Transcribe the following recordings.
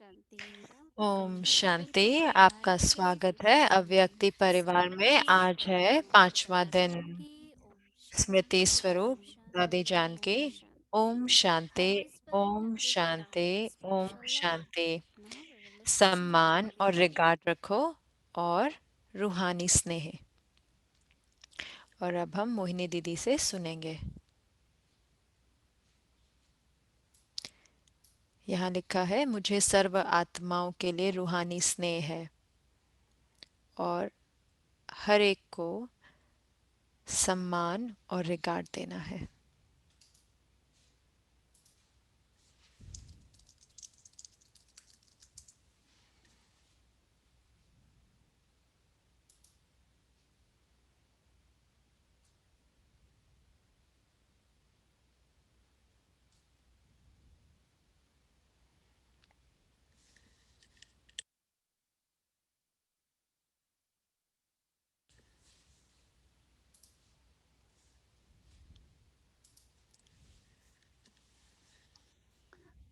ओम शांति। आपका स्वागत है अव्यक्ति परिवार में। आज है 5वां दिन। स्मृति स्वरूप दादी जान की। ओम शांति। ओम शांति। ओम शांति। सम्मान और रिगार्ड रखो और रूहानी स्नेह। और अब हम मोहिनी दीदी से सुनेंगे। यहाँ लिखा है, मुझे सर्व आत्माओं के लिए रूहानी स्नेह है और हर एक को सम्मान और रिगार्ड देना है।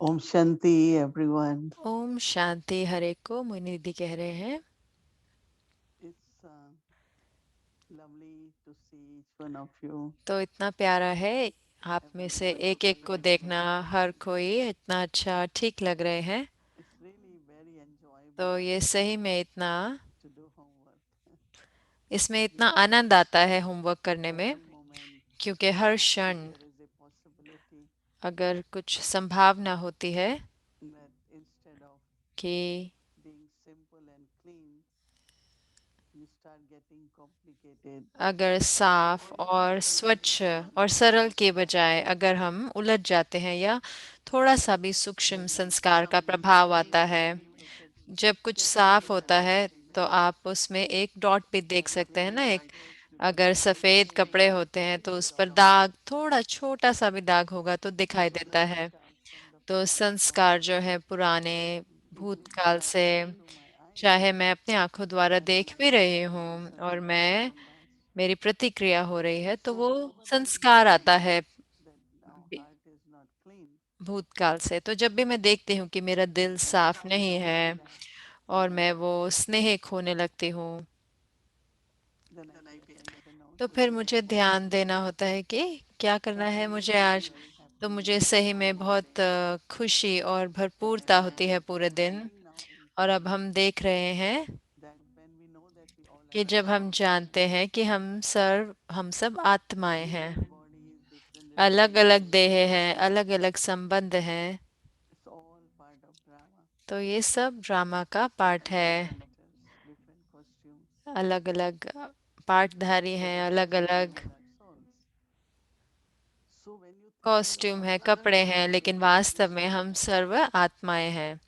Om Shanti, everyone. Om Shanti. हरे को मोहिनी दीदी कह रहे हैं। It's lovely to see each one of you. तो इतना प्यारा है आप में से Everyone एक एक को देखना। togetherness. हर कोई इतना अच्छा ठीक लग रहे हैं। It's really very enjoyable तो ये सही में इतना to do homework इसमें इतना because आनंद आता है होमवर्क करने में, every moment, क्योंकि हर if क्षण there is a possibility अगर कुछ संभावना होती है that instead of कि being simple and clean, you start getting complicated अगर or साफ even और स्वच्छ confusing. और सरल के बजाय अगर हम उलझ जाते हैं या थोड़ा सा भी सूक्ष्म When संस्कार का something is प्रभाव आता clean, है, you could जब कुछ get into साफ the होता है habit तो आप उसमें एक डॉट भी देख when सकते हैं clean ना। एक white अगर utensils सफेद कपड़े होते हैं तो is उस a पर dot. दाग, थोड़ा छोटा सा भी दाग होगा तो दिखाई So देता let me है। start from the तो previous संस्कार one. जो है पुराने It is भूतकाल से, through my eyes चाहे मैं अपनी आंखों द्वारा that देख भी रही हूँ answer और comes मैं from us. मेरी प्रतिक्रिया हो रही है, तो So वो whenever we संस्कार आता feel है that our बी- heart is not clean, भूतकाल से। तो जब भी मैं देखती हूँ कि मेरा दिल then I साफ feel नहीं very है relaxed. और मैं वो स्नेह खोने लगती हूँ, Then I pay attention तो also फिर to मुझे ध्यान देना होता है कि क्या करना that है day मुझे I feel आज। very तो happy मुझे and सही में calm बहुत खुशी और भरपूरता होती है पूरे and दिन। seeing now in और अब class हम देख रहे हैं that when we know that we all कि are जब हम atmas, जानते हैं कि हम सब आत्माएं हैं, different bodies, different अलग अलग देह relationships, हैं, अलग अलग संबंध हैं, it's all part of drama. तो ये सब ड्रामा का पार्ट Different है। actors, different costumes, अलग अलग पार्टधारी but हैं, अलग actually we अलग all are souls. So when you think costume है, of other कपड़े हैं, लेकिन souls, वास्तव में हम सर्व आत्माएं हैं।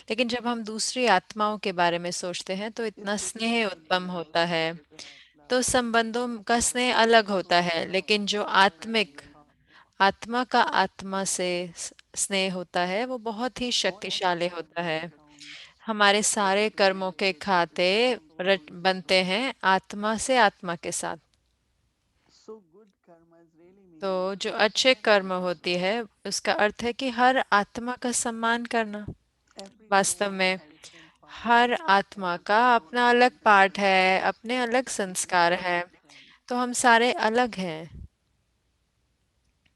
लेकिन जब हम दूसरी आत्माओं के बारे में सोचते हैं तो it's इतना different स्नेह उत्पन्न relationships, होता है। different तो love, संबंधों का स्नेह अलग होता so है, लेकिन जो that is आत्मिक very powerful. आत्मा का आत्मा से स्नेह होता है वो बहुत ही All of शक्तिशाली our होता bank है। accounts हमारे are सारे कर्मों के generated खाते through soul to बनते soul. हैं आत्मा से आत्मा के साथ। So good karmas really तो means जो अच्छे कर्म respecting होती है उसका अर्थ है कि हर आत्मा का सम्मान करना। every वास्तव soul में has different path her and आत्मा का different अपना bodies, अलग different पाठ है, अपने relationships. अलग We are संस्कार all है। different, तो हम सारे अलग हैं,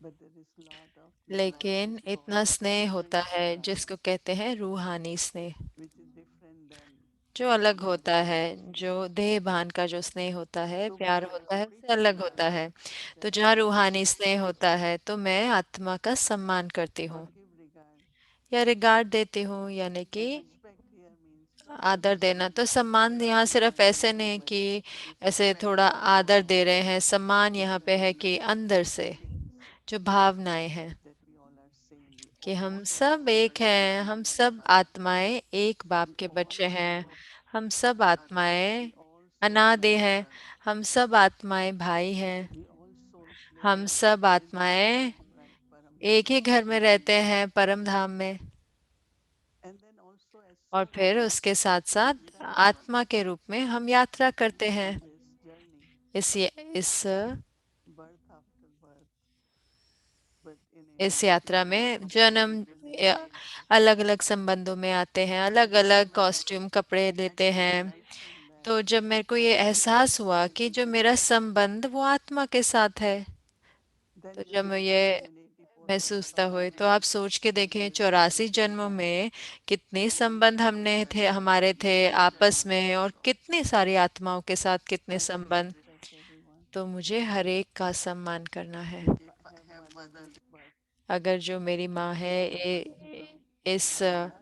but there is lot of love which लेकिन is इतना called स्नेह होता spiritual है love, जिसको कहते हैं रूहानी स्नेह, which is different than जो अलग होता physical है। जो relationship. देह भान का जो स्नेह होता है, So when प्यार there is होता है, उससे spiritual अलग love, होता है। तो then I जहाँ रूहानी respect, स्नेह होता है तो मैं आत्मा का सम्मान करती or हूँ give regard. या रिगार्ड देती हूँ, यानी कि And respect here means आदर देना। तो सम्मान यहाँ सिर्फ something ऐसे नहीं outward. कि ऐसे Respect थोड़ा आदर दे रहे हैं। सम्मान यहाँ पे है different कि अंदर से feelings जो भावनाएं हैं that we all are same. We कि all हम share सब एक हैं, हम one सब father. आत्माएं एक बाप We के all बच्चे share हैं, one हम सब mother. आत्माएं We all soul अनादि connect हैं, birth. हम सब आत्माएं भाई हैं, We all souls live हम in सब same आत्माएं Param Dham, right? Param एक Dham. ही घर में रहते हैं, परम धाम में। And then also as और souls, फिर उसके साथ we साथ travel आत्मा के रूप में हम यात्रा करते हैं in this journey, इस birth after birth, but in a इस यात्रा different में जन्म dimension. अलग अलग संबंधों में आते हैं, अलग अलग Yeah. कॉस्ट्यूम कपड़े लेते Actually, हैं। right from that, तो जब मेरे को ये एहसास हुआ कि जो मेरा संबंध वो आत्मा के साथ है, तो then जब just मैं ये imagine 84% महसूसता of हुए, our तो आप lives सोच के will देखें be चौरासी related to जन्मों that. में कितने And संबंध हमने थे, हमारे थे आपस में, और कितनी सारी आत्माओं के साथ कितने I can संबंध। respect everyone. तो मुझे हर एक का सम्मान करना है। Have mothers, but अगर जो मेरी माँ है so इस my last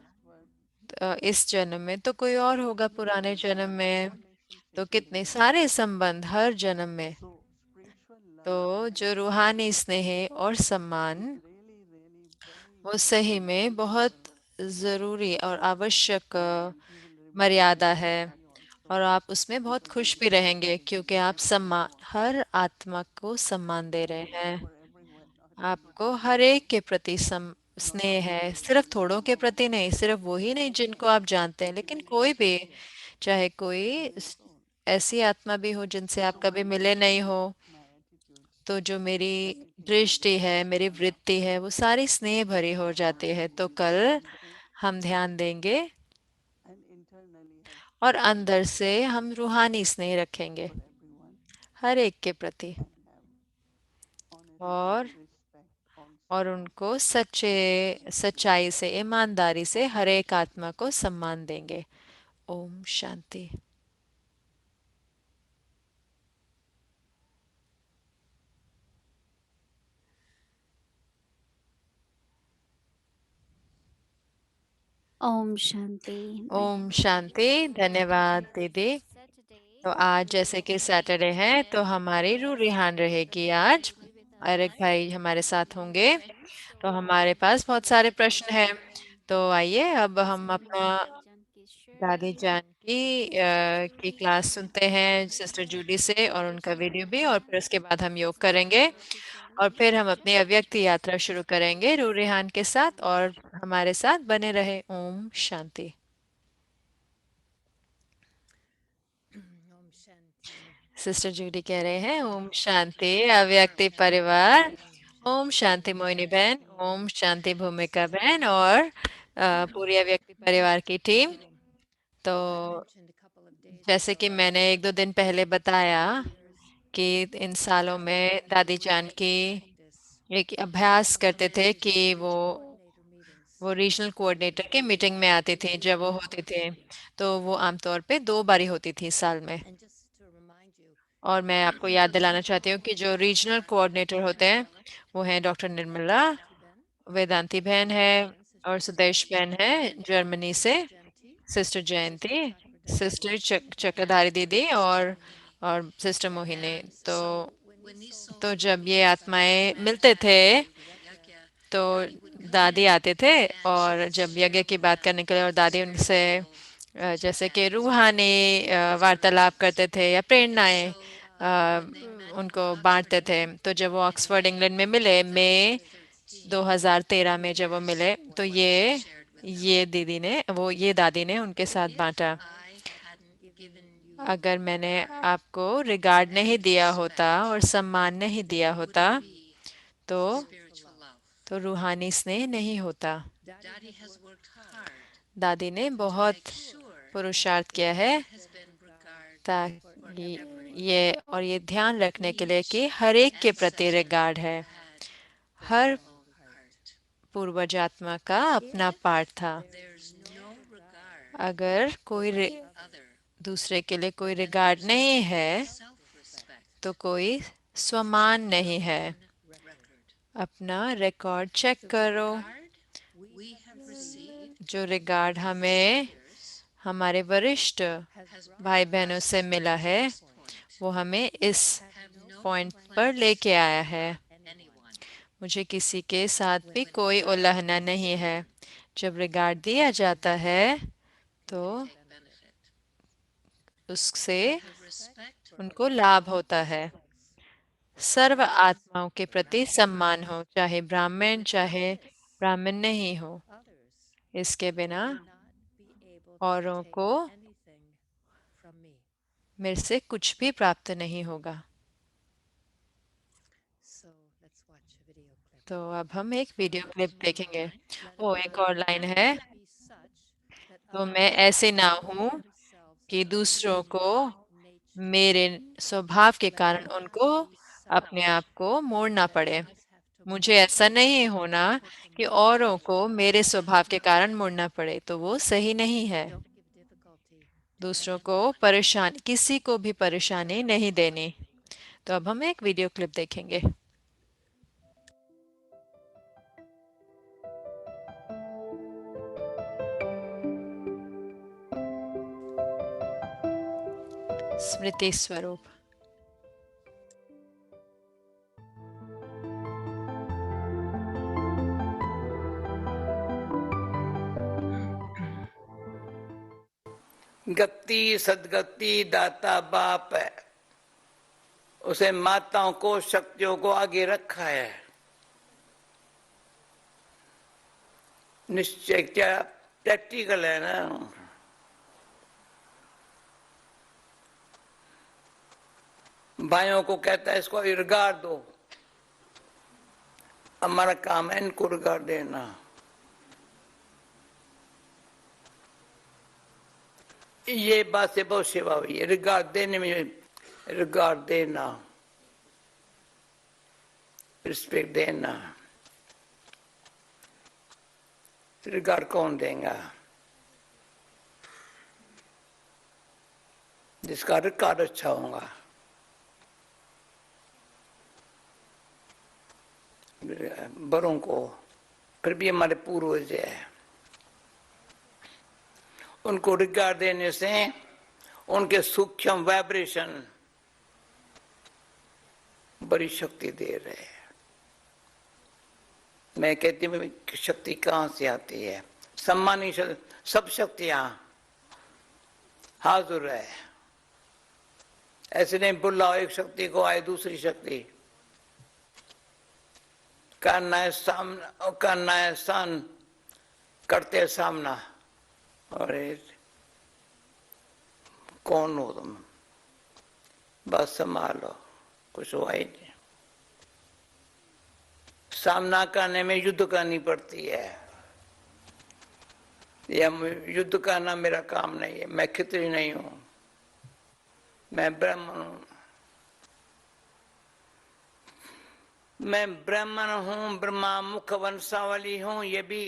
word इस जन्म में, तो कोई और होगा many पुराने जन्म में। तो relationships will कितने be there. सारे संबंध हर जन्म में। So spiritual love तो and जो respect रूहानी स्नेह और is सम्मान, really, really very वो सही important में बहुत principle. ज़रूरी और आवश्यक And you will remember मर्यादा very है। happy और also आप उसमें बहुत because you खुश भी give रहेंगे क्योंकि respect आप to सम्मान, everyone. हर आत्मा को सम्मान दे रहे And not हैं। for everyone, not only आपको those हर close, एक के प्रति not स्नेह only है, those सिर्फ you थोड़ों know, के प्रति नहीं, सिर्फ वो ही नहीं जिनको आप जानते हैं, लेकिन कोई भी, चाहे कोई very soon. ऐसी आत्मा भी हो जिनसे आप So my कभी मिले नहीं attitude, हो। my attitude, तो जो मेरी everything will be दृष्टि है, मेरी spiritual love. वृत्ति है, वो सारी स्नेह भरी हो जाती है। तो कल And if हम ध्यान देंगे and internally have और spiritual अंदर love से हम रूहानी स्नेह रखेंगे for everyone हर एक के प्रति, and have honesty, और respect और also उनको सच्चे, सच्चाई से, ईमानदारी से हर एक आत्मा को सम्मान देंगे। Om Shanti. Om Shanti. My Om dear शांति। धन्यवाद दीदी। as तो Saturday, आज we जैसे will कि be सैटरडे है, तो हमारी रू रिहान रहेगी आज। be with अरिक us भाई हमारे साथ होंगे। तो So हमारे पास बहुत सारे प्रश्न हैं। तो आइए अब हम listen अपना Dadi Janki दादी Shri, जान Sister की Judy क्लास ji, सुनते हैं सिस्टर जूडी से, और Brother उनका वीडियो भी, और Swaminathan, फिर उसके बाद हम योग Sister करेंगे। Jyoti और Janki. फिर हम अपनी अव्यक्त यात्रा शुरू करेंगे रू रिहान के साथ, Om और Shanti. हमारे साथ बने रहे। ओम शांति। सिस्टर जूडी कह रहे हैं ओम शांति अव्यक्ति परिवार। ओम शांति मोहिनी बहन, ओम शांति भूमिका बहन, और पूरी अव्यक्ति परिवार की टीम। तो जैसे कि मैंने एक दो दिन पहले बताया कि इन सालों में दादी जान की एक अभ्यास करते थे कि वो रीजनल कोऑर्डिनेटर की मीटिंग में आती थी जब वो होती थी। तो वो आमतौर पे दो बारी होती थी साल में। और मैं आपको याद दिलाना चाहती हूँ कि जो रीजनल कोऑर्डिनेटर होते हैं वो हैं डॉक्टर निर्मला, वेदांती बहन है, और सुदेश बहन है जर्मनी से, सिस्टर जयंती, सिस्टर चक्रधारी दीदी, और सिस्टर मोहिनी। तो जब ये आत्माएं मिलते थे, तो दादी आते थे, और जब यज्ञ की बात करने के लिए, और दादी उनसे जैसे कि रूहानी वार्तालाप करते थे या प्रेरणाएं उनको बांटते थे। तो जब वो ऑक्सफोर्ड इंग्लैंड में मिले मई 2013 में, जब वो मिले, तो ये दीदी ने, वो ये दादी ने उनके साथ बांटा। अगर मैंने आपको रिगार्ड नहीं दिया होता और सम्मान नहीं दिया होता, तो रूहानी स्नेह नहीं होता। दादी ने बहुत पुरुषार्थ किया है ताकि ये ध्यान रखने के लिए कि हर एक के प्रति रिगार्ड है। हर पूर्वज आत्मा का अपना पार्ट था। अगर कोई दूसरे के लिए कोई रिगार्ड नहीं है, तो कोई स्वमान नहीं है। अपना रिकॉर्ड चेक करो। जो रिगार्ड हमें हमारे वरिष्ठ भाई बहनों से मिला है, वो हमें इस पॉइंट पर लेके आया है। मुझे किसी के साथ भी कोई उल्लंघना नहीं है। जब रिगार्ड दिया जाता है, तो उससे उनको लाभ होता है। सर्व आत्माओं के प्रति सम्मान हो, चाहे ब्राह्मण चाहे ब्राह्मण नहीं हो। इसके बिना औरों को मेरे से कुछ भी प्राप्त नहीं होगा। तो अब हम एक वीडियो क्लिप देखेंगे। वो एक और लाइन है, तो मैं ऐसे ना हूँ कि दूसरों को मेरे स्वभाव के कारण उनको अपने आप को मोड़ना पड़े। मुझे ऐसा नहीं होना कि औरों को मेरे स्वभाव के कारण मोड़ना पड़े, तो वो सही नहीं है। दूसरों को परेशान, किसी को भी परेशानी नहीं देनी। तो अब हम एक वीडियो क्लिप देखेंगे। स्मृति स्वरूप। गति सदगति दाता बाप है, उसे माताओं को शक्तियों को आगे रखा है। निश्चय क्या प्रैक्टिकल है ना। भाइयों को कहता है इसको रिगार्ड दो, हमारा काम है इनको रिगार्ड देना। ये बात से बहुत सेवा हुई है, रिगार्ड देने में, रिगार्ड देना, रिस्पेक्ट देना। रिगार्ड कौन देगा? जिसका रिकॉर्ड अच्छा होगा। बड़ों को फिर भी हमारे पूर्वज है, उनको रिगार्ड देने से उनके सूक्ष्म वाइब्रेशन बड़ी शक्ति दे रहे हैं। मैं कहती हूँ शक्ति कहाँ से आती है? सम्मानी सब शक्तियां हाजिर है। ऐसे नहीं बुलाओ एक शक्ति को आए दूसरी शक्ति। करना है सामना, करना है सन, करते सामना। अरे कौन हो तुम? बस संभालो, कुछ हुआ ही नहीं। सामना करने में युद्ध करनी पड़ती है। यह युद्ध करना मेरा काम नहीं है। मैं खितरी नहीं हूं, मैं ब्राह्मण हूं। मैं ब्राह्मण हूं, ब्रह्मा मुख वंशावली हूं। ये भी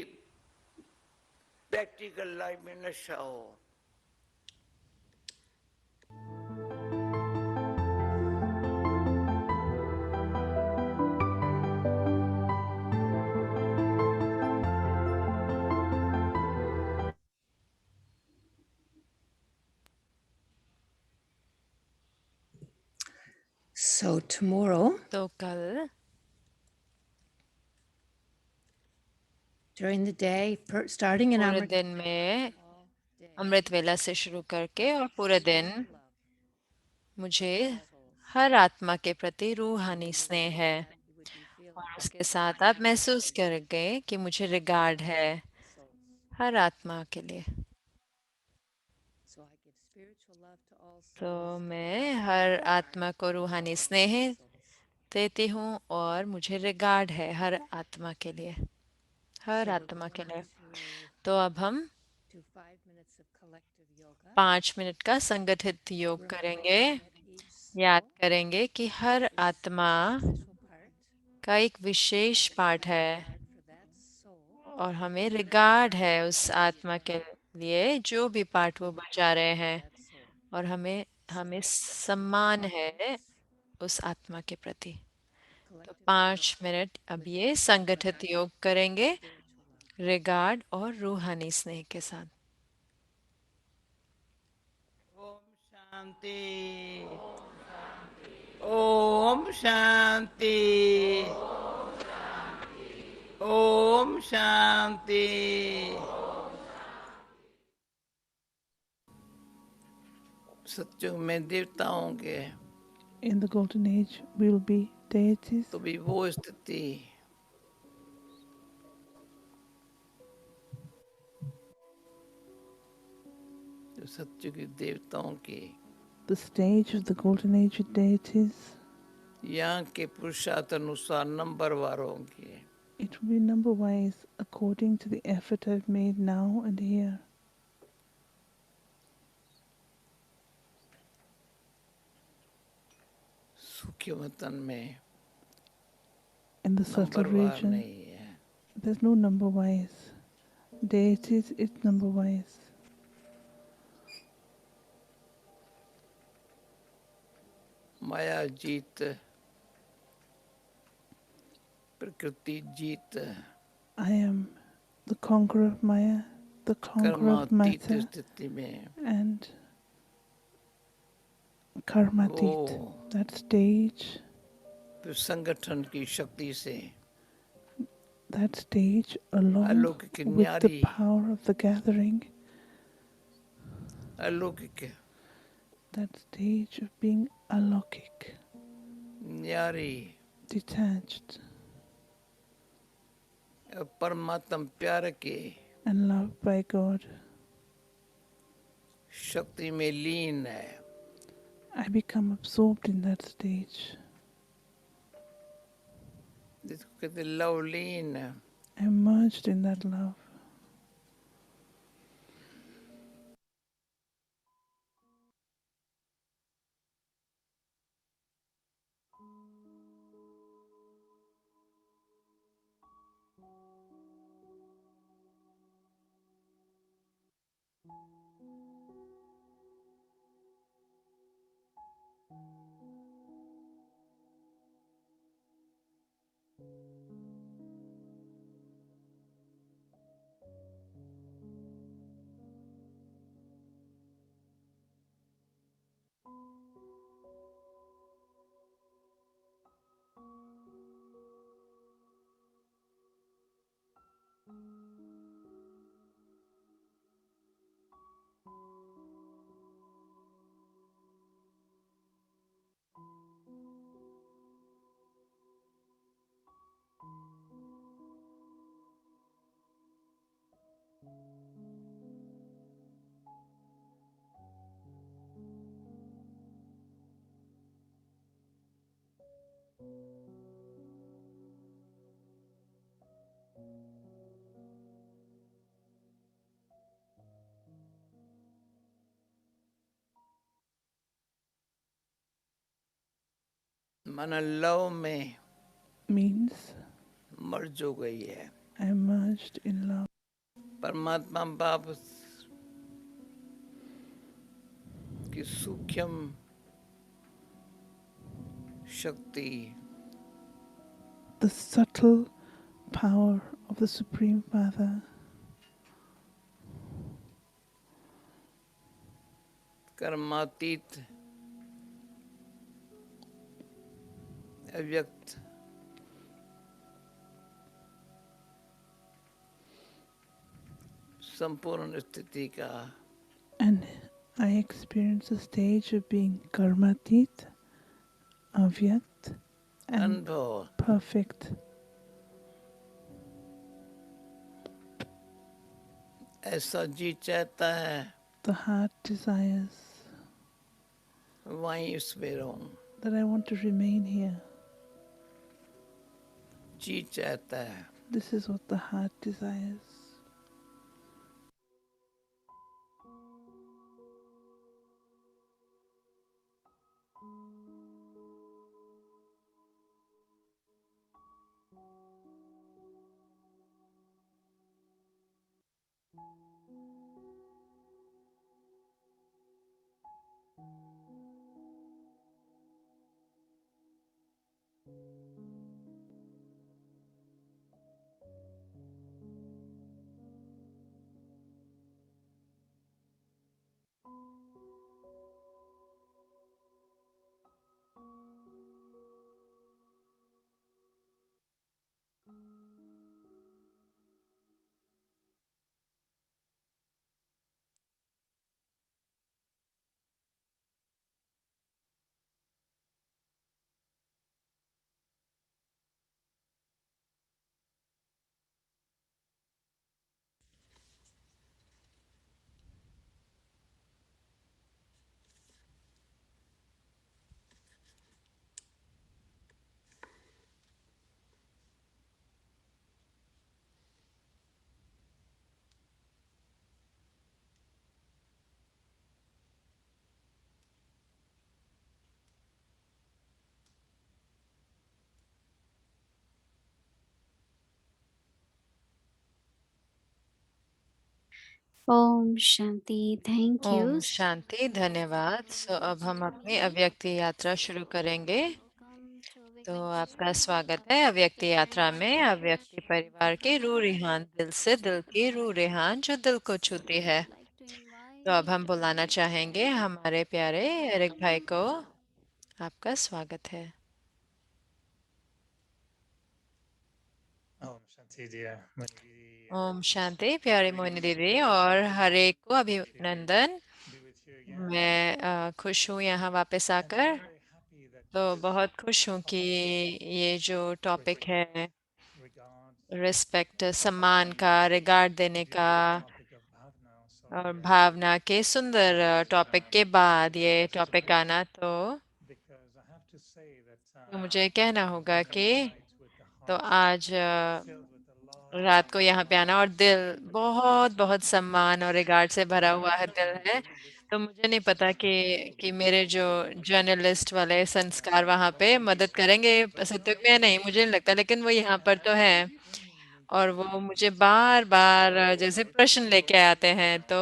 प्रैक्टिकल लाइफ में नशा हो। So tomorrow, तो कल during the day, starting in पूरे Amrit, दिन में अमृत वेला से शुरू करके और पूरे दिन मुझे हर आत्मा के प्रति रूहानी स्नेह है। और उसके साथ आप महसूस करेंगे कि मुझे रिगार्ड है हर आत्मा के लिए। तो मैं हर आत्मा को रूहानी स्नेह देती हूँ और मुझे रिगार्ड है हर आत्मा के लिए, हर आत्मा के लिए। तो अब हम 5 मिनट का संगठित योग करेंगे। याद करेंगे कि हर आत्मा का एक विशेष पार्ट है और हमें रिगार्ड है उस आत्मा के लिए जो भी पार्ट वो बजा रहे हैं, और हमें हमें सम्मान है उस आत्मा के प्रति। तो 5 मिनट अब ये संगठित योग करेंगे रिगार्ड और रूहानी स्नेह के साथ। ओम शांति, ओम शांति, ओम शांति। सत्युग में देवताओं के, In the golden age will be deities. तो भी वो स्थिति जो सत्युग के देवताओं की, The stage of the golden age deities, यहाँ के पुरुषार्थ अनुसार नंबर वारों की, It will be number wise according to the effort I've made now and here. सूक्ष्मतन में In the subtle नंबरवार region, नहीं है. there's no number wise. Deities, it's number wise. माया जीत, प्रकृति जीत, I am the conqueror of Maya, the conqueror of कर्मातीत matter, स्थिति में and karmatit. वो That stage, फिर संगठन की शक्ति से that stage along अलौकिक with the न्यारी, power of the gathering, अलौकिक that stage of being alokik, न्यारी detached और परमात्म प्यार के and loved by God. शक्ति में लीन है. I become absorbed in that stage. जिसको कहते Lovleen. I am merged in that love. माना लव में Means मर्ज हो गई है. I am merged in love. परमात्मा बाप की सूक्ष्म शक्ति The subtle power of the Supreme Father, कर्मातीत अव्यक्त संपूर्ण स्थिति का and I experience a stage of being karmatit, avyakt, and अनुभव perfect. ऐसा जी चाहता है. The heart desires वहीं उसमें रहूं. that I want to remain here. जी चाहता है. This is what the heart desires. Om Shanti. Thank Om you. शांति, धन्यवाद। अब हम अपनी अव्यक्ति यात्रा शुरू करेंगे। तो आपका स्वागत है अव्यक्ति यात्रा में। अव्यक्ति परिवार की रूह रिहान, दिल से दिल की रूह रिहान जो दिल को छूती है। तो अब हम बुलाना चाहेंगे हमारे प्यारे एरिक भाई को। आपका स्वागत है। ओम शांति डियर मोहिनी दीदी ओम शांति प्यारी मोहिनी दीदी और हर एक को अभिनंदन। be with you again मैं खुश हूँ यहाँ वापस and I'm आकर। very happy that तो this बहुत खुश हूँ कि topic ये जो टॉपिक है regards रिस्पेक्ट, सम्मान का, रिगार्ड the देने का beautiful topic of bhavna so और yes भावना के सुंदर टॉपिक के बाद this ये has to टॉपिक be आना, तो because I have to say that मुझे कहना होगा spending कि the night with the तो heart आज filled with a lot रात को यहाँ पे आना और दिल बहुत बहुत सम्मान और रिगार्ड से भरा हुआ है, दिल है। तो मुझे नहीं पता कि मेरे जो जर्नलिस्ट वाले संस्कार वहाँ पे मदद करेंगे सत्युग में या नहीं, मुझे नहीं लगता, लेकिन वो यहाँ पर तो है और वो मुझे बार बार जैसे प्रश्न लेके आते हैं। तो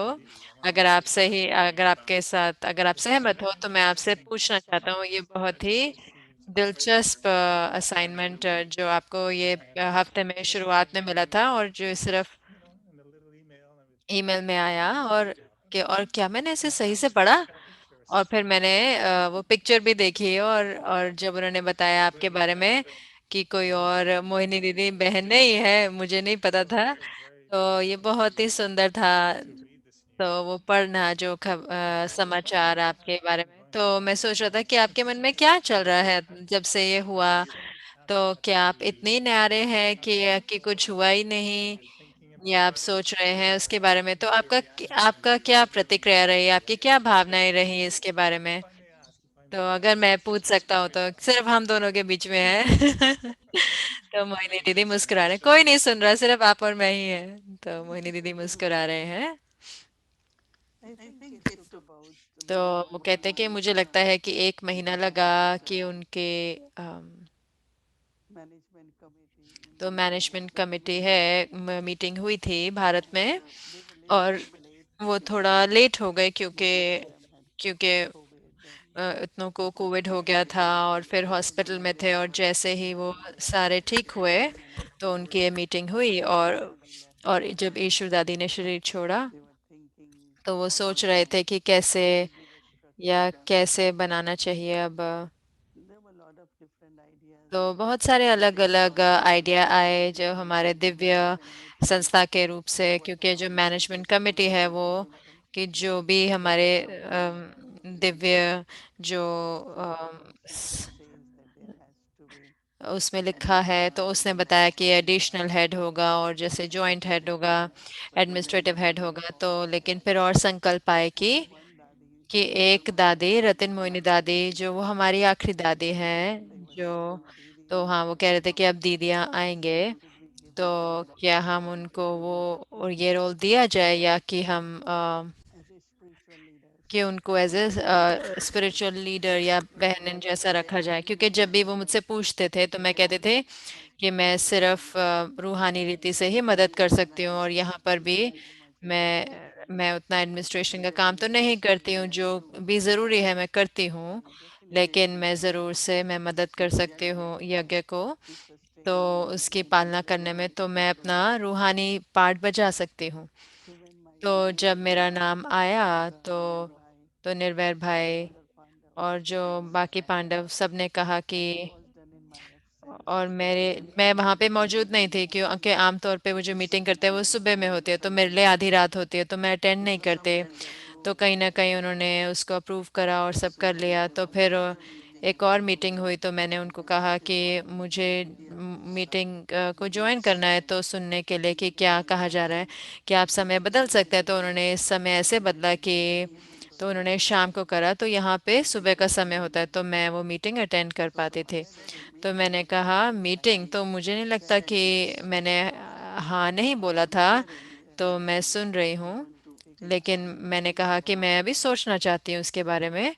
अगर आपके साथ अगर आप सहमत हो तो मैं आपसे पूछना चाहता हूँ, ये बहुत ही दिलचस्प असाइनमेंट जो आपको ये हफ्ते में शुरुआत में मिला था और जो सिर्फ in the little email and email में आया, और क्या मैंने इसे and I सही से actually पढ़ा? saw pictures और फिर मैंने वो पिक्चर भी देखी और जब उन्होंने बताया आपके बारे में कि कोई और मोहिनी दीदी बहन नहीं है, मुझे नहीं पता so था। it was very तो ये बहुत ही सुंदर था। to read this तो news वो पढ़ना जो and I was समाचार wondering what आपके has बारे been में, going तो on मैं in your सोच रहा था कि lives आपके मन में क्या चल रहा है जब से ये हुआ। I've तो क्या आप actually इतने न्यारे हैं कि कुछ हुआ ही नहीं, been thinking या about आप it सोच रहे हैं उसके बारे में? तो your reaction to आपका क्या प्रतिक्रिया रही, आपकी क्या भावनाएं रही इसके बारे if में? I may ask if I तो may अगर ask मैं पूछ सकता हूँ तो सिर्फ हम दोनों के बीच में है। तो मोहिनी दीदी nobody's gonna मुस्कुरा रहे हैं, answer कोई नहीं सुन रहा, सिर्फ आप और मैं ही है। तो मोहिनी दीदी मुस्कुरा रहे हैं। I think it's about तो maybe वो 1 कहते हैं कि month मुझे लगता है कि एक we महीना लगा had कि उनके management committee तो in management US committee meeting है, मीटिंग हुई थी भारत and में। they were little और bit late वो थोड़ा because लेट हो गए क्योंकि most of them had क्योंकि COVID and इतनों को कोविड हो गया था और फिर हॉस्पिटल में थे, और जैसे ही वो सारे ठीक हुए तो उनकी ये मीटिंग हुई। Ishwari left और जब ईश्वर दादी ने शरीर छोड़ा they were thinking तो वो how सोच to रहे थे कि कैसे give a structure या कैसे बनाना चाहिए अब। there were a lot of different ideas तो and बहुत सारे अलग अलग from आइडिया आए जो management हमारे दिव्य committee संस्था के रूप से, क्योंकि whatever जो messages मैनेजमेंट कमेटी whatever है वो decision कि जो भी हमारे दिव्य जो it says that there has to be उसमें लिखा है, additional तो उसने बताया कि management एडिशनल हेड होगा और जैसे जॉइंट हेड होगा, एडमिनिस्ट्रेटिव हेड होगा। तो लेकिन फिर और संकल्प आए and one dadi कि एक Ratan दादी, Moini रतिन dadi मोइनी दादी, जो वो हमारी आखिरी दादी they हैं, were जो saying didi तो हाँ वो कह रहे थे कि अब दीदियाँ आएंगे, should we give तो her that क्या हम उनको वो और ये रोल दिया जाए या कि हम as a spiritual leaders कि उनको एज ए स्पिरिचुअल लीडर या बहन जैसा रखा जाए। क्योंकि जब भी वो मुझसे पूछते थे तो मैं कहते थे कि मैं सिर्फ रूहानी रीति से ही मदद कर सकती हूँ, और यहाँ पर भी मैं उतना एडमिनिस्ट्रेशन का काम तो नहीं करती हूँ, जो भी ज़रूरी है मैं करती हूँ, लेकिन मैं ज़रूर से मैं मदद कर सकती हूँ यज्ञ को। to तो sustain उसकी पालना करने में तो मैं अपना रूहानी पार्ट बजा सकती हूँ। so when my तो name जब मेरा came नाम आया Nirvai तो निर्वैर and भाई other Pandavas और जो they बाकी said पांडव सब ने कहा कि, and it was done in my absence और मैं वहाँ पे मौजूद नहीं थी क्योंकि आमतौर पे वो जो मीटिंग करते हैं वो सुबह में होती है, तो मेरे लिए आधी रात होती है, तो मैं अटेंड नहीं करते। तो कहीं ना कहीं उन्होंने उसको अप्रूव करा और सब कर लिया। तो फिर एक और मीटिंग हुई तो मैंने उनको कहा कि मुझे मीटिंग को ज्वाइन करना है, तो सुनने के लिए कि क्या कहा जा रहा है, क्या आप समय बदल सकते हैं। तो उन्होंने इस समय ऐसे बदला कि तो उन्होंने शाम को करा, तो यहाँ पे सुबह का समय होता है, तो मैं वो मीटिंग अटेंड कर पाती थी। तो मैंने कहा मीटिंग, तो मुझे नहीं लगता कि मैंने हाँ नहीं बोला था, तो मैं सुन रही हूँ, लेकिन मैंने कहा कि मैं अभी सोचना चाहती हूँ उसके बारे में।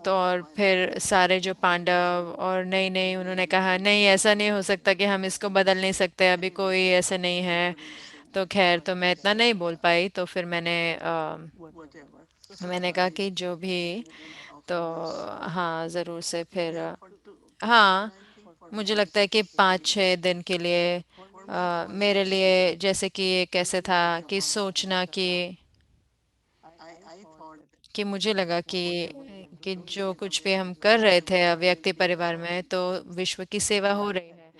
तो और फिर सारे जो पांडव और नहीं नहीं उन्होंने कहा नहीं ऐसा नहीं हो सकता कि हम इसको बदल नहीं सकते, अभी कोई ऐसा नहीं है। तो खैर तो मैं इतना नहीं बोल पाई, तो फिर whatever. So मैंने कहा कि जो I भी, said, then तो okay, let's हाँ ज़रूर से फिर but हाँ, I think for मुझे me लगता है कि 5-6 दिन के लिए मेरे लिए जैसे कि ये कैसे था कि सोचना I thought कि मुझे लगा whatever we are कि doing जो at कुछ भी हम Avyakti कर रहे Parivar, थे whatever we अव्यक्ति are doing, परिवार में, तो विश्व की सेवा हो रही that है।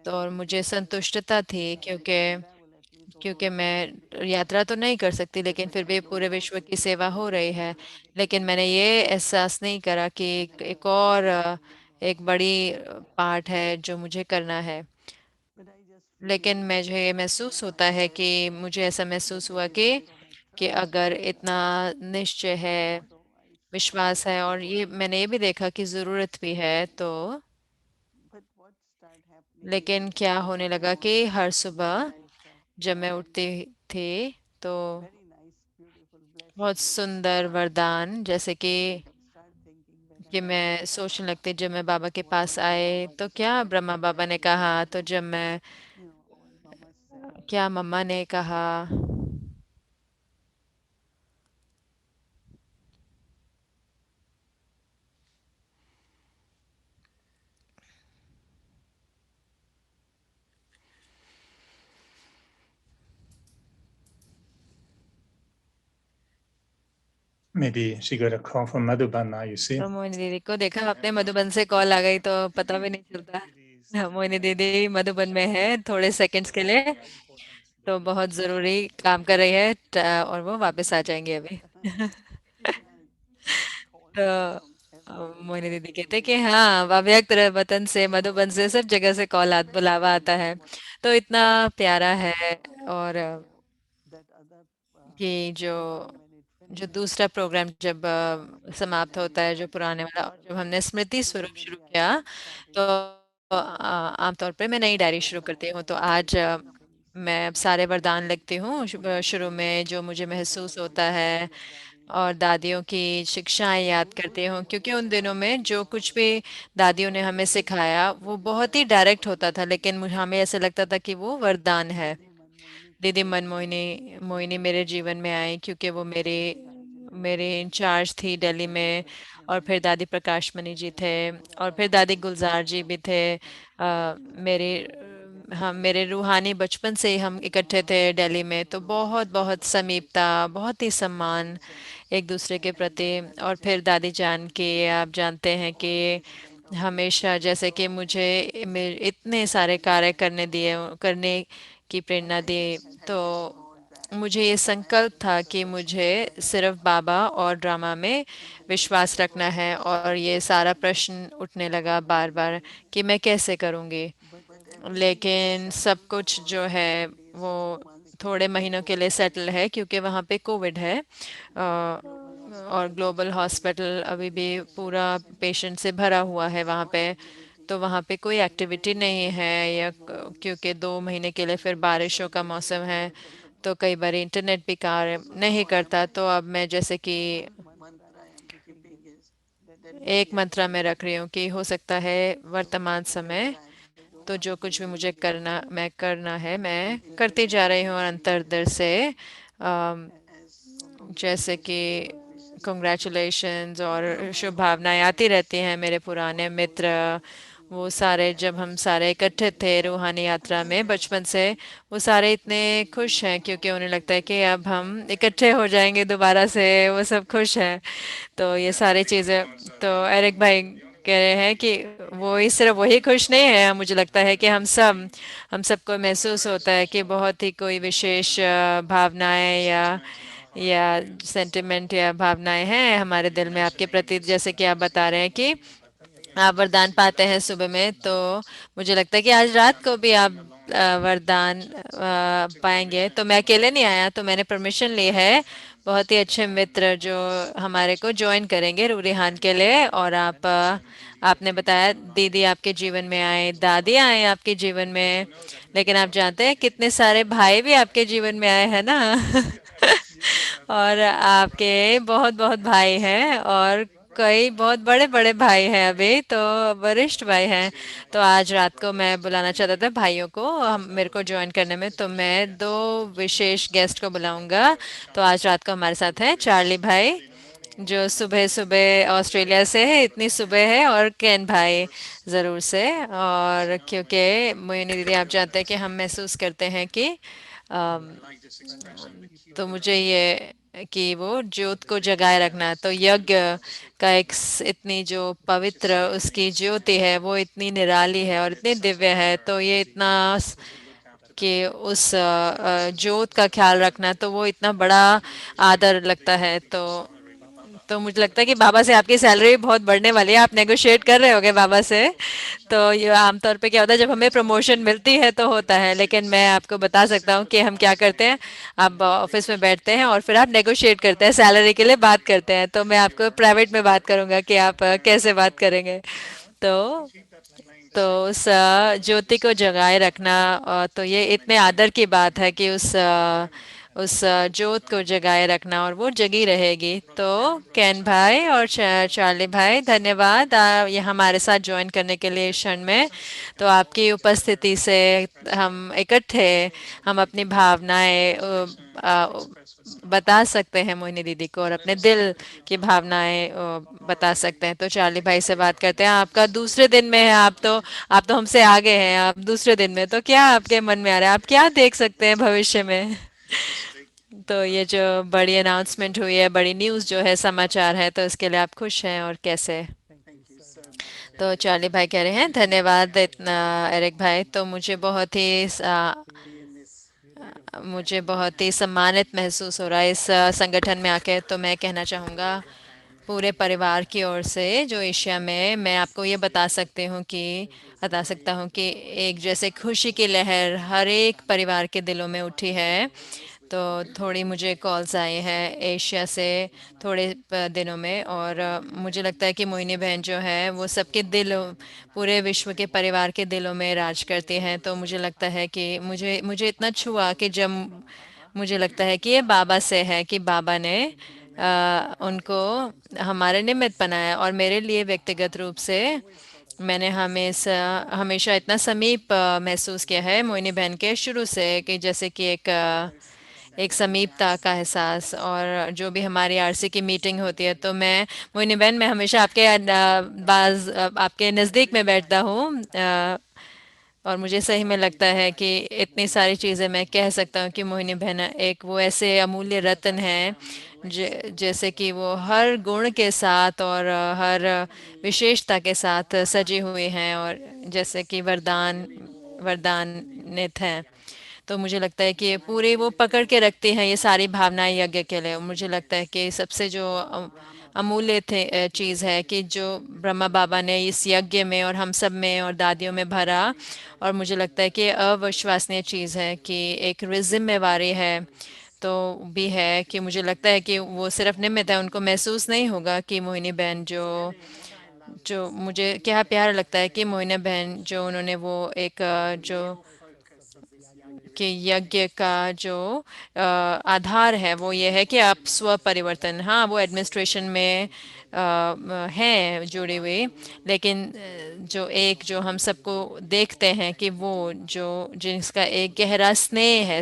तो contentment और is मुझे there संतुष्टता that थी, I can क्योंकि travel at least over क्योंकि a मैं period यात्रा तो नहीं कर सकती, of लेकिन फिर भी time. पूरे विश्व की सेवा हो रही है। लेकिन मैंने ये एहसास नहीं करा कि एक और एक बड़ी पार्ट है जो मुझे करना है। But I just feel लेकिन मुझे ये महसूस होता है कि मुझे ऐसा महसूस हुआ कि अगर इतना निश्चय है, so I विश्वास है, और ये मैंने ये भी देखा कि ज़रूरत भी है, तो but what start happening is लेकिन क्या होने in the लगा कि morning हर when सुबह I start जब मैं having उठती थी, तो very nice, beautiful बहुत blessings and सुंदर वरदान, जैसे start thinking when I कि get मैं सोचने लगती, जब मैं बाबा के पास आए तो क्या ब्रह्मा बाबा ने कहा, तो जब मैं or Mama said, क्या मम्मा ने कहा। Maybe she got a call from Madhuban now, you see. तो मोहिनी दीदी को देखा आपने, मधुबन से कॉल आ गई तो पता भी नहीं चलता। हाँ, मोहिनी दीदी मधुबन में है थोड़े सेकंड्स के लिए, तो बहुत ज़रूरी काम कर रही है, और वो वापस आ जाएंगे अभी। yeah, call तो from everywhere, मोहिनी दीदी कहते हैं everywhere. कि हाँ, अव्यक्त वतन से, मधुबन से, सब जगह से कॉल बुलावा आता है। तो इतना प्यारा है। और That other कि program when it जो finishes, दूसरा प्रोग्राम जब and समाप्त then होता है, जो पुराने वाला, और जब हमने स्मृति स्वरूप शुरू immediately I किया, started तो आमतौर पे मैं नई डायरी शुरू करती हूँ। तो आज simply मैं अब सारे वरदान लिखती हूँ, शुरू में जो मुझे महसूस होता है, और दादियों की शिक्षाएं याद करती हूँ, क्योंकि उन दिनों में जो कुछ भी दादियों ने हमें सिखाया वो बहुत ही डायरेक्ट होता था, लेकिन मुझे हमें ऐसा लगता था कि वो वरदान है। Didi Manmohini दीदी came into my Manmohini life Mohini मेरे जीवन में आई, क्योंकि वो मेरे charge in मेरे Delhi, इंचार्ज थी दिल्ली में। और फिर दादी प्रकाश मणि जी थे, और फिर and दादी गुलजार जी भी थे। मेरे हम मेरे रूहानी बचपन से ही हम इकट्ठे थे दिल्ली में, तो बहुत बहुत समीपता, बहुत ही सम्मान एक दूसरे के प्रति। और फिर दादी जान के, आप जानते हैं कि हमेशा जैसे कि मुझे इतने सारे कार्य करने की प्रेरणा दी। तो मुझे ये संकल्प था कि मुझे सिर्फ बाबा और ड्रामा में विश्वास रखना है, और ये सारा प्रश्न उठने लगा बार बार कि मैं कैसे करूँगी। but everything was लेकिन सब settled कुछ for जो a है few days, वो few months थोड़े because of महीनों के लिए COVID. सेटल है, क्योंकि वहाँ पे कोविड है। Global और hospital is global still hospital अभी भी पूरा पेशेंट से भरा हुआ है वहाँ no पे। activity. तो वहाँ पे कोई एक्टिविटी नहीं है, या क्योंकि 2 महीने के लिए फिर बारिशों का मौसम है, तो कई बार इंटरनेट भी कार्य नहीं करता। तो अब मैं जैसे कि One mantra I am keeping is that this एक year मंत्रा में रख रही हूँ कि हो सकता है वर्तमान समय, whatever I am doing, तो जो कुछ भी मुझे करना है, मैं it करती will जा be रही हूँ, और अंतर्दर से अम, as जैसे कि congratulations, good wishes come congratulations और from शुभ all my भावनाएं आती रहती हैं। मेरे पुराने मित्र, वो सारे, जब हम सारे इकट्ठे थे रूहानी यात्रा में बचपन से, वो सारे इतने खुश हैं, क्योंकि उन्हें लगता है कि अब हम इकट्ठे हो जाएंगे दोबारा से। वो सब खुश हैं। तो ये सारी चीज़ें, तो एरिक भाई कह रहे हैं कि वो ही, सिर्फ वही खुश नहीं है, मुझे लगता है कि हम सबको महसूस होता है कि बहुत ही कोई विशेष भावनाएं या सेंटिमेंट या भावनाएं हैं हमारे दिल में आपके प्रति। जैसे कि आप बता रहे हैं कि आप वरदान पाते हैं सुबह में, तो मुझे लगता है कि आज रात को भी आप वरदान पाएंगे। तो मैं अकेले नहीं आया, तो मैंने परमिशन ली है बहुत ही अच्छे मित्र जो हमारे को ज्वाइन करेंगे रूरीहान के लिए। और आपने बताया दीदी आपके जीवन में आए, दादी आए आपके जीवन में, लेकिन आप जानते हैं कितने सारे भाई भी आपके जीवन में आए हैं ना। और आपके बहुत बहुत भाई हैं, और कई बहुत बड़े बड़े भाई हैं अभी तो, वरिष्ठ भाई हैं। तो आज रात को मैं बुलाना चाहता था भाइयों को हम मेरे को ज्वाइन करने में, तो मैं दो विशेष गेस्ट को बुलाऊंगा। तो आज रात को हमारे साथ हैं चार्ली भाई जो सुबह सुबह ऑस्ट्रेलिया से है, इतनी सुबह है, और केन भाई ज़रूर से। और क्योंकि मोहिनी दीदी आप जानते हैं कि हम महसूस करते हैं कि अम, तो मुझे ये कि वो ज्योत को जगाए रखना, तो यज्ञ का एक इतनी जो पवित्र उसकी ज्योति है वो इतनी निराली है और इतनी दिव्य है, तो ये इतना कि उस ज्योत का ख्याल रखना तो वो इतना बड़ा आदर लगता है। तो मुझे लगता है कि बाबा से आपकी सैलरी बहुत बढ़ने वाली है, आप नेगोशिएट कर रहे होगे बाबा से। तो ये आमतौर पे क्या होता है जब हमें प्रमोशन मिलती है तो होता है, लेकिन मैं आपको बता सकता हूँ कि हम क्या करते हैं। आप ऑफिस में बैठते हैं और फिर आप नेगोशिएट करते हैं, सैलरी के लिए बात करते हैं। तो मैं आपको प्राइवेट में बात करूंगा कि आप कैसे बात करेंगे। तो तो उस ज्योति को जगाए रखना, तो ये इतने आदर की बात है कि उस ज्योत को जगाए रखना और वो जगी रहेगी। तो कैन भाई और चार्ली भाई धन्यवाद ये हमारे साथ ज्वाइन करने के लिए इस क्षण में। तो आपकी उपस्थिति से हम इकट्ठे हम अपनी भावनाएं बता सकते हैं मोहिनी दीदी को, और अपने दिल की भावनाएं बता सकते हैं। तो चार्ली भाई से बात करते हैं। आपका दूसरे दिन में है, आप तो हमसे आगे हैं, आप दूसरे दिन में, तो क्या आपके मन में आ रहा है, आप क्या देख सकते हैं भविष्य में? तो ये जो बड़ी अनाउंसमेंट हुई है, बड़ी न्यूज़ जो है, समाचार है, तो इसके लिए आप खुश हैं और कैसे? तो चार्ली भाई कह रहे हैं धन्यवाद इतना एरिक भाई, तो मुझे बहुत ही सम्मानित महसूस हो रहा है इस संगठन में आके। तो मैं कहना चाहूँगा पूरे परिवार की ओर से जो एशिया में, मैं आपको ये बता सकता हूँ कि एक जैसे खुशी की लहर हर एक परिवार के दिलों में उठी है। तो थोड़ी मुझे कॉल्स आई हैं एशिया से थोड़े दिनों में, और मुझे लगता है कि मोहिनी बहन जो है वो सबके दिल, पूरे विश्व के परिवार के दिलों में राज करती हैं। तो मुझे लगता है कि मुझे मुझे इतना छुआ कि जब मुझे लगता है कि ये बाबा से है कि बाबा ने उनको हमारे निमित्त बनाया, और मेरे लिए व्यक्तिगत रूप से मैंने हमेशा इतना समीप महसूस किया है मोहिनी बहन के शुरू से, कि जैसे कि एक समीपता का एहसास। और जो भी हमारी आरसी की मीटिंग होती है तो मैं मोहिनी बहन, मैं हमेशा आपके नज़दीक में बैठता हूँ, और मुझे सही में लगता है कि इतनी सारी चीज़ें मैं कह सकता हूँ कि मोहिनी बहन एक वो ऐसे अमूल्य रत्न है, जैसे कि वो हर गुण के साथ और हर विशेषता के साथ सजी हुई हैं, और जैसे कि वरदान्वित हैं। तो मुझे लगता है कि ये पूरी वो पकड़ के रखती हैं ये सारी भावनाएं यज्ञ के लिए। मुझे लगता है कि सबसे जो अमूल्य चीज़ है कि जो ब्रह्मा बाबा ने इस यज्ञ में और हम सब में और दादियों में भरा, और मुझे लगता है कि ये अविश्वसनीय चीज़ है कि एक जिम्मेवारी है तो भी है, कि मुझे लगता है कि वो सिर्फ निमित्त है, उनको महसूस नहीं होगा कि मोहिनी बहन जो जो मुझे क्या प्यार लगता है कि मोहिनी बहन जो उन्होंने वो एक जो कि यज्ञ का जो आधार है वो ये है कि आप स्व परिवर्तन, हाँ वो एडमिनिस्ट्रेशन में हैं जुड़ी हुई, लेकिन जो हम सबको देखते हैं कि वो जो जिसका एक गहरा स्नेह है,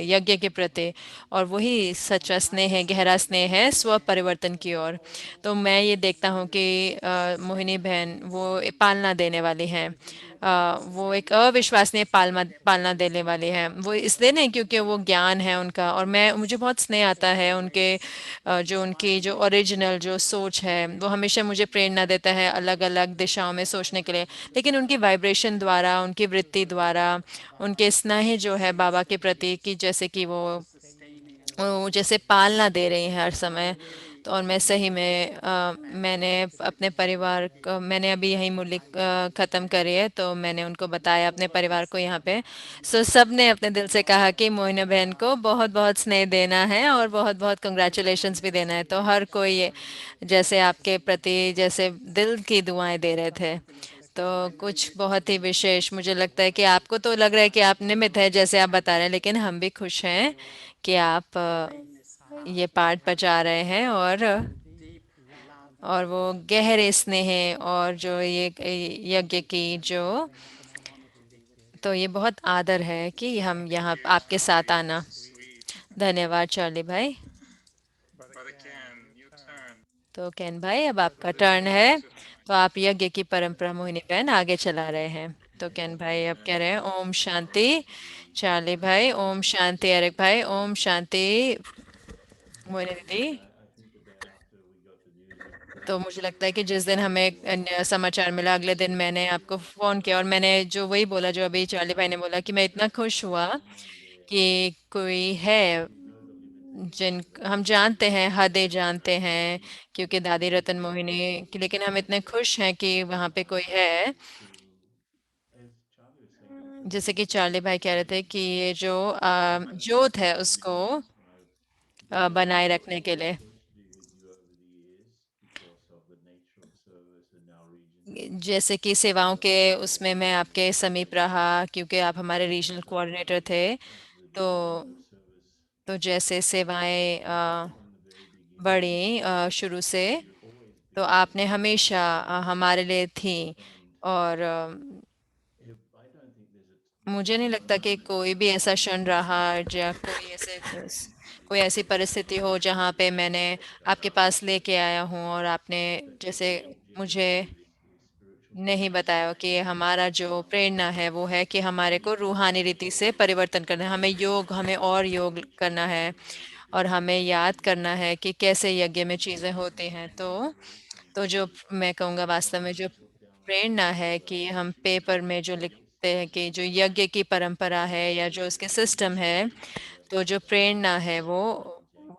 यज्ञ के प्रति, और वही सच्चा स्नेह है, गहरा स्नेह है स्व परिवर्तन की ओर। तो मैं ये देखता हूँ कि मोहिनी बहन वो पालना देने वाली हैं, वो एक अविश्वसनीय पालना देने वाली है। वो इसलिए नहीं क्योंकि वो ज्ञान है उनका, और मैं मुझे बहुत स्नेह आता है उनके जो उनकी जो ओरिजिनल जो सोच है वो हमेशा मुझे प्रेरणा देता है अलग अलग दिशाओं में सोचने के लिए। लेकिन उनकी वाइब्रेशन द्वारा, उनकी वृत्ति द्वारा, उनके स्नेह जो है बाबा के प्रति, कि जैसे कि वो जैसे पालना दे रही हैं हर समय। तो और मैं सही में मैंने अपने परिवार को, मैंने अभी यही मुरली ख़त्म करी है, तो मैंने उनको बताया अपने परिवार को यहाँ पे। सब ने अपने दिल से कहा कि मोइना बहन को बहुत बहुत स्नेह देना है और बहुत बहुत कंग्रेचुलेशंस भी देना है। तो हर कोई जैसे आपके प्रति जैसे दिल की दुआएं दे रहे थे। तो कुछ बहुत ही विशेष, मुझे लगता है कि आपको तो लग रहा है कि आप निमित्त है जैसे आप बता रहे हैं, लेकिन हम भी खुश हैं कि आप ये पार्ट बचा रहे हैं, और और वो गहरे स्नेह और जो ये यज्ञ की जो, तो ये बहुत आदर है कि हम यहाँ आपके साथ आना। धन्यवाद चार्ली भाई। तो केन भाई अब आपका टर्न है। तो आप यज्ञ की परंपरा मोहिनी बहन आगे चला रहे हैं। तो केन भाई अब कह रहे हैं ओम शांति। चार्ली भाई ओम शांति। एरिक भाई ओम शांति। मोहिनी दीदी। तो मुझे लगता है कि जिस दिन हमें अन्य समाचार मिला अगले दिन मैंने आपको फोन किया और मैंने जो वही बोला जो अभी चार्ली भाई ने बोला कि मैं इतना खुश हुआ कि कोई है जिन हम जानते हैं, हदें जानते हैं क्योंकि दादी रतन मोहिनी की, लेकिन हम इतने खुश हैं कि वहाँ पे कोई है। जैसे कि चार्ली भाई कह रहे थे कि ये जो जोत है उसको बनाए रखने के लिए, जैसे कि सेवाओं के उसमें मैं आपके समीप रहा क्योंकि आप हमारे रीजनल कोऑर्डिनेटर थे। तो जैसे सेवाएं बढ़ी शुरू से, तो आपने हमेशा हमारे लिए थी। और मुझे नहीं लगता कि कोई भी ऐसा क्षण रहा या कोई ऐसी परिस्थिति हो जहाँ पे मैंने आपके पास लेके आया हूँ और आपने जैसे मुझे नहीं बताया कि हमारा जो प्रेरणा है वो है कि हमारे को रूहानी रीति से परिवर्तन करना है, हमें और योग करना है और हमें याद करना है कि कैसे यज्ञ में चीज़ें होती हैं। तो जो मैं कहूँगा वास्तव में जो प्रेरणा है कि हम पेपर में जो लिखते हैं कि जो यज्ञ की परंपरा है या जो उसके सिस्टम है, तो जो प्रेरणा है वो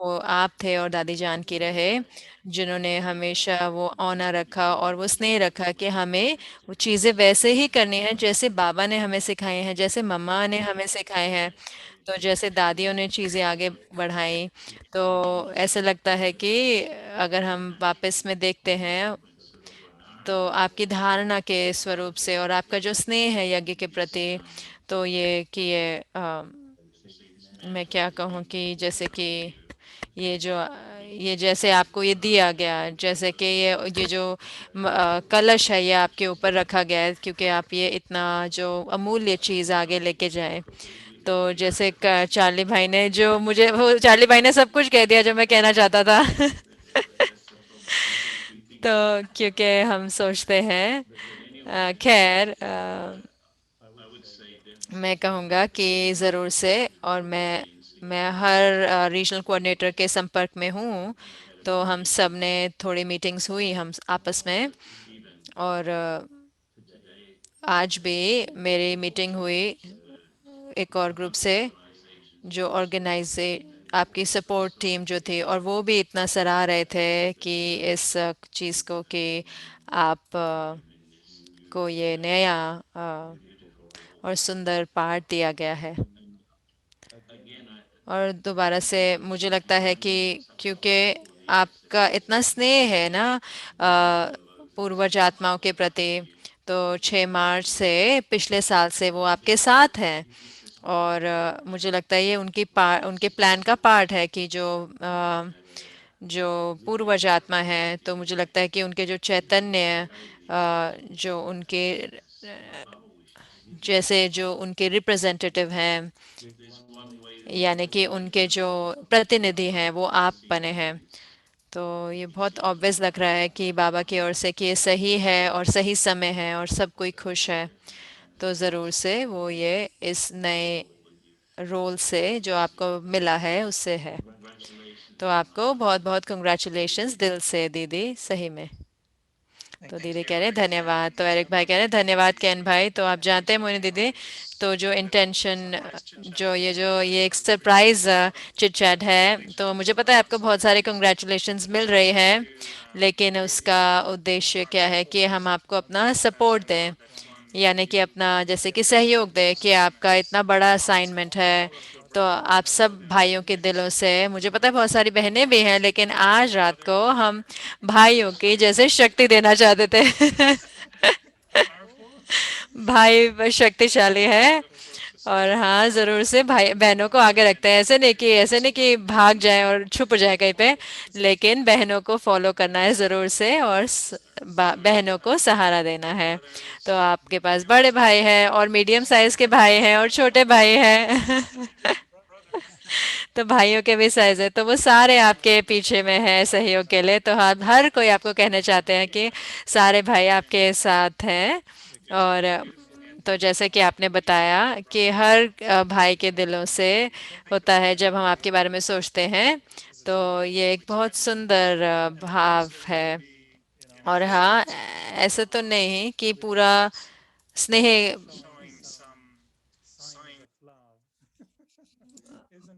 आप थे और दादी जान की रहे, जिन्होंने हमेशा वो ऑनर रखा और वो स्नेह रखा कि हमें वो चीज़ें वैसे ही करनी है जैसे बाबा ने हमें सिखाए हैं, जैसे मम्मा ने हमें सिखाए हैं, तो जैसे दादियों ने चीज़ें आगे बढ़ाई। तो ऐसा लगता है कि अगर हम वापस में देखते हैं तो आपकी धारणा के स्वरूप से और आपका जो स्नेह है यज्ञ के प्रति, तो ये कि मैं क्या कहूँ कि जैसे कि ये जो ये जैसे आपको ये दिया गया, जैसे कि ये जो कलश है ये आपके ऊपर रखा गया है क्योंकि आप ये इतना जो अमूल्य चीज़ आगे लेके जाएं। तो जैसे चार्ली भाई ने जो मुझे वो चार्ली भाई ने सब कुछ कह दिया जो मैं कहना चाहता था। तो क्योंकि हम सोचते हैं खैर मैं कहूँगा कि ज़रूर से, और मैं हर रीजनल कोऑर्डिनेटर के संपर्क में हूँ। तो हम सब ने थोड़ी मीटिंग्स हुई हम आपस में, और आज भी मेरी मीटिंग हुई एक और ग्रुप से जो ऑर्गेनाइजे आपकी सपोर्ट टीम जो थी, और वो भी इतना सराह रहे थे कि इस चीज़ को कि आप को ये नया और सुंदर पार्ट दिया गया है। और दोबारा से मुझे लगता है कि क्योंकि आपका इतना स्नेह है ना पूर्वज आत्माओं के प्रति, तो 6 मार्च से पिछले साल से वो आपके साथ हैं। और मुझे लगता है ये उनके प्लान का पार्ट है कि जो पूर्वज आत्मा है, तो मुझे लगता है कि उनके जो चैतन्य जो उनके जैसे जो उनके रिप्रेजेंटेटिव हैं, यानी कि उनके जो प्रतिनिधि हैं वो आप बने हैं। तो ये बहुत ऑब्वियस लग रहा है कि बाबा की ओर से कि ये सही है और सही समय है और सब कोई खुश है। तो ज़रूर से वो ये इस नए रोल से जो आपको मिला है उससे है। तो आपको बहुत बहुत कंग्रेचुलेशंस दिल से दीदी, सही में। तो दीदी कह रहे हैं धन्यवाद। तो एरिक भाई कह रहे हैं धन्यवाद कैन भाई। तो आप जानते हैं मोनी दीदी, तो जो इंटेंशन जो ये एक सरप्राइज चिट चैट है, तो मुझे पता है आपको बहुत सारे कंग्रेचुलेशंस मिल रहे हैं, लेकिन उसका उद्देश्य क्या है कि हम आपको अपना सपोर्ट दें, यानी कि अपना जैसे कि सहयोग दें कि आपका इतना बड़ा असाइनमेंट है। तो आप सब भाइयों के दिलों से, मुझे पता है बहुत सारी बहनें भी हैं, लेकिन आज रात को हम भाइयों की जैसे शक्ति देना चाहते थे। भाई शक्तिशाली है, और हाँ, ज़रूर से भाई बहनों को आगे रखते हैं। ऐसे नहीं कि भाग जाए और छुप जाए कहीं पे, लेकिन बहनों को फॉलो करना है ज़रूर से, और बहनों को सहारा देना है। तो आपके पास बड़े भाई हैं और मीडियम साइज के भाई हैं और छोटे भाई हैं। तो भाइयों के भी साइज है, तो वो सारे आपके पीछे में हैं सहयोग के लिए। तो हाँ, हर कोई आपको कहना चाहते हैं कि सारे भाई आपके साथ हैं। और तो जैसे कि आपने बताया कि हर भाई के दिलों से होता है जब हम आपके बारे में सोचते हैं, तो ये एक बहुत सुंदर भाव है। और हाँ, ऐसा तो नहीं कि पूरा स्नेह,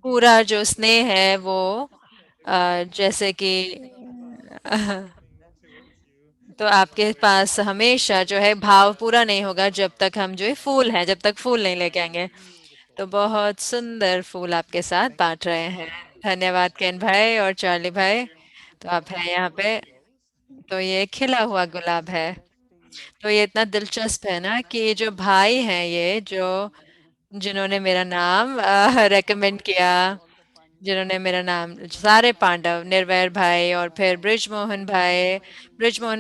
पूरा जो स्नेह है वो जैसे कि तो आपके पास हमेशा जो है भाव पूरा नहीं होगा जब तक हम जो है फूल हैं, जब तक फूल नहीं लेके आएंगे। तो बहुत सुंदर फूल आपके साथ बांट रहे हैं। धन्यवाद केन भाई और चार्ली भाई। तो आप हैं यहाँ पे। तो ये खिला हुआ गुलाब है। तो ये इतना दिलचस्प है ना कि ये जो भाई हैं, ये जो जिन्होंने मेरा नाम रेकमेंड किया, जिन्होंने मेरा नाम, सारे पांडव, निर्वैर भाई और फिर ब्रिजमोहन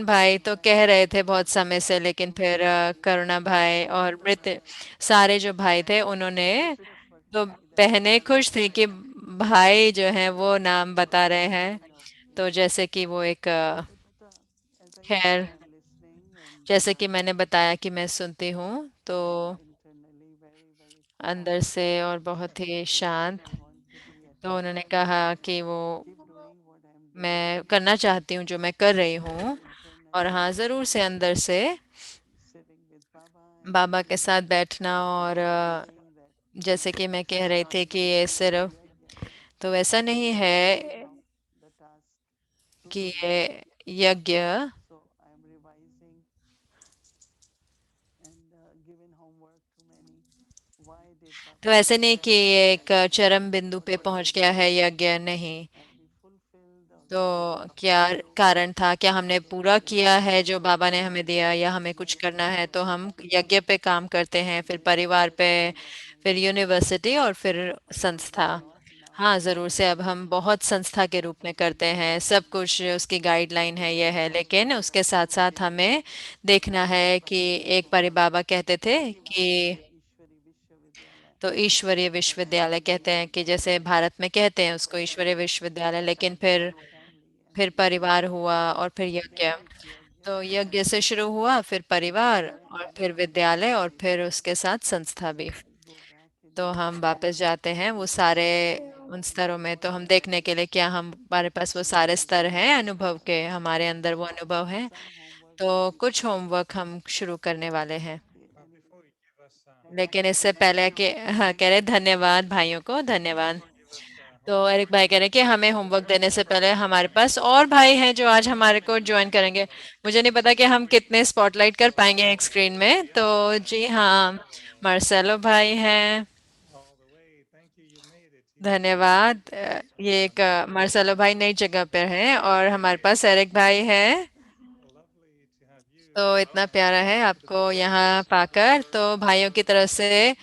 भाई तो कह रहे थे बहुत समय से, लेकिन फिर करुणा भाई और मृत, सारे जो भाई थे उन्होंने, तो बहनें खुश थी कि भाई जो हैं वो नाम बता रहे हैं। तो जैसे कि वो एक खैर, जैसे कि मैंने बताया कि मैं सुनती हूँ, तो अंदर से और बहुत ही शांत। तो उन्होंने कहा कि वो मैं करना चाहती हूँ जो मैं कर रही हूँ। और हाँ, ज़रूर से अंदर से बाबा के साथ बैठना, और जैसे कि मैं कह रही थी कि ये सिर्फ तो ऐसा नहीं है कि ये यज्ञ, तो ऐसे नहीं कि ये एक चरम बिंदु पे पहुंच गया है यज्ञ, नहीं। तो क्या कारण था, क्या हमने पूरा किया है जो बाबा ने हमें दिया, या हमें कुछ करना है? तो हम यज्ञ पे काम करते हैं, फिर परिवार पे, फिर यूनिवर्सिटी और फिर संस्था। हाँ, ज़रूर से अब हम बहुत संस्था के रूप में करते हैं सब कुछ, उसकी गाइडलाइन है, यह है, लेकिन उसके साथ साथ हमें देखना है कि एक बारी बाबा कहते थे कि, तो ईश्वरीय विश्वविद्यालय कहते हैं कि जैसे भारत में कहते हैं उसको ईश्वरीय विश्वविद्यालय, लेकिन फिर परिवार हुआ और फिर यज्ञ। तो यज्ञ से शुरू हुआ, फिर परिवार और फिर विद्यालय और फिर उसके साथ संस्था भी। तो हम वापस जाते हैं वो सारे उन स्तरों में, तो हम देखने के लिए क्या हमारे पास वो सारे स्तर हैं अनुभव के, हमारे अंदर वो अनुभव है। तो कुछ होमवर्क हम शुरू करने वाले हैं, लेकिन इससे पहले कि हाँ, कह रहे धन्यवाद भाइयों को, धन्यवाद। तो एरिक भाई कह रहे हैं कि हमें होमवर्क देने से पहले हमारे पास और भाई हैं जो आज हमारे को ज्वाइन करेंगे। मुझे नहीं पता कि हम कितने स्पॉटलाइट कर पाएंगे एक स्क्रीन में। तो जी हाँ, मार्सेलो भाई हैं, धन्यवाद। ये एक मार्सेलो भाई नई जगह पर हैं, और हमारे पास एरिक भाई हैं। तो इतना प्यारा है आपको यहाँ पाकर। तो भाइयों की तरफ से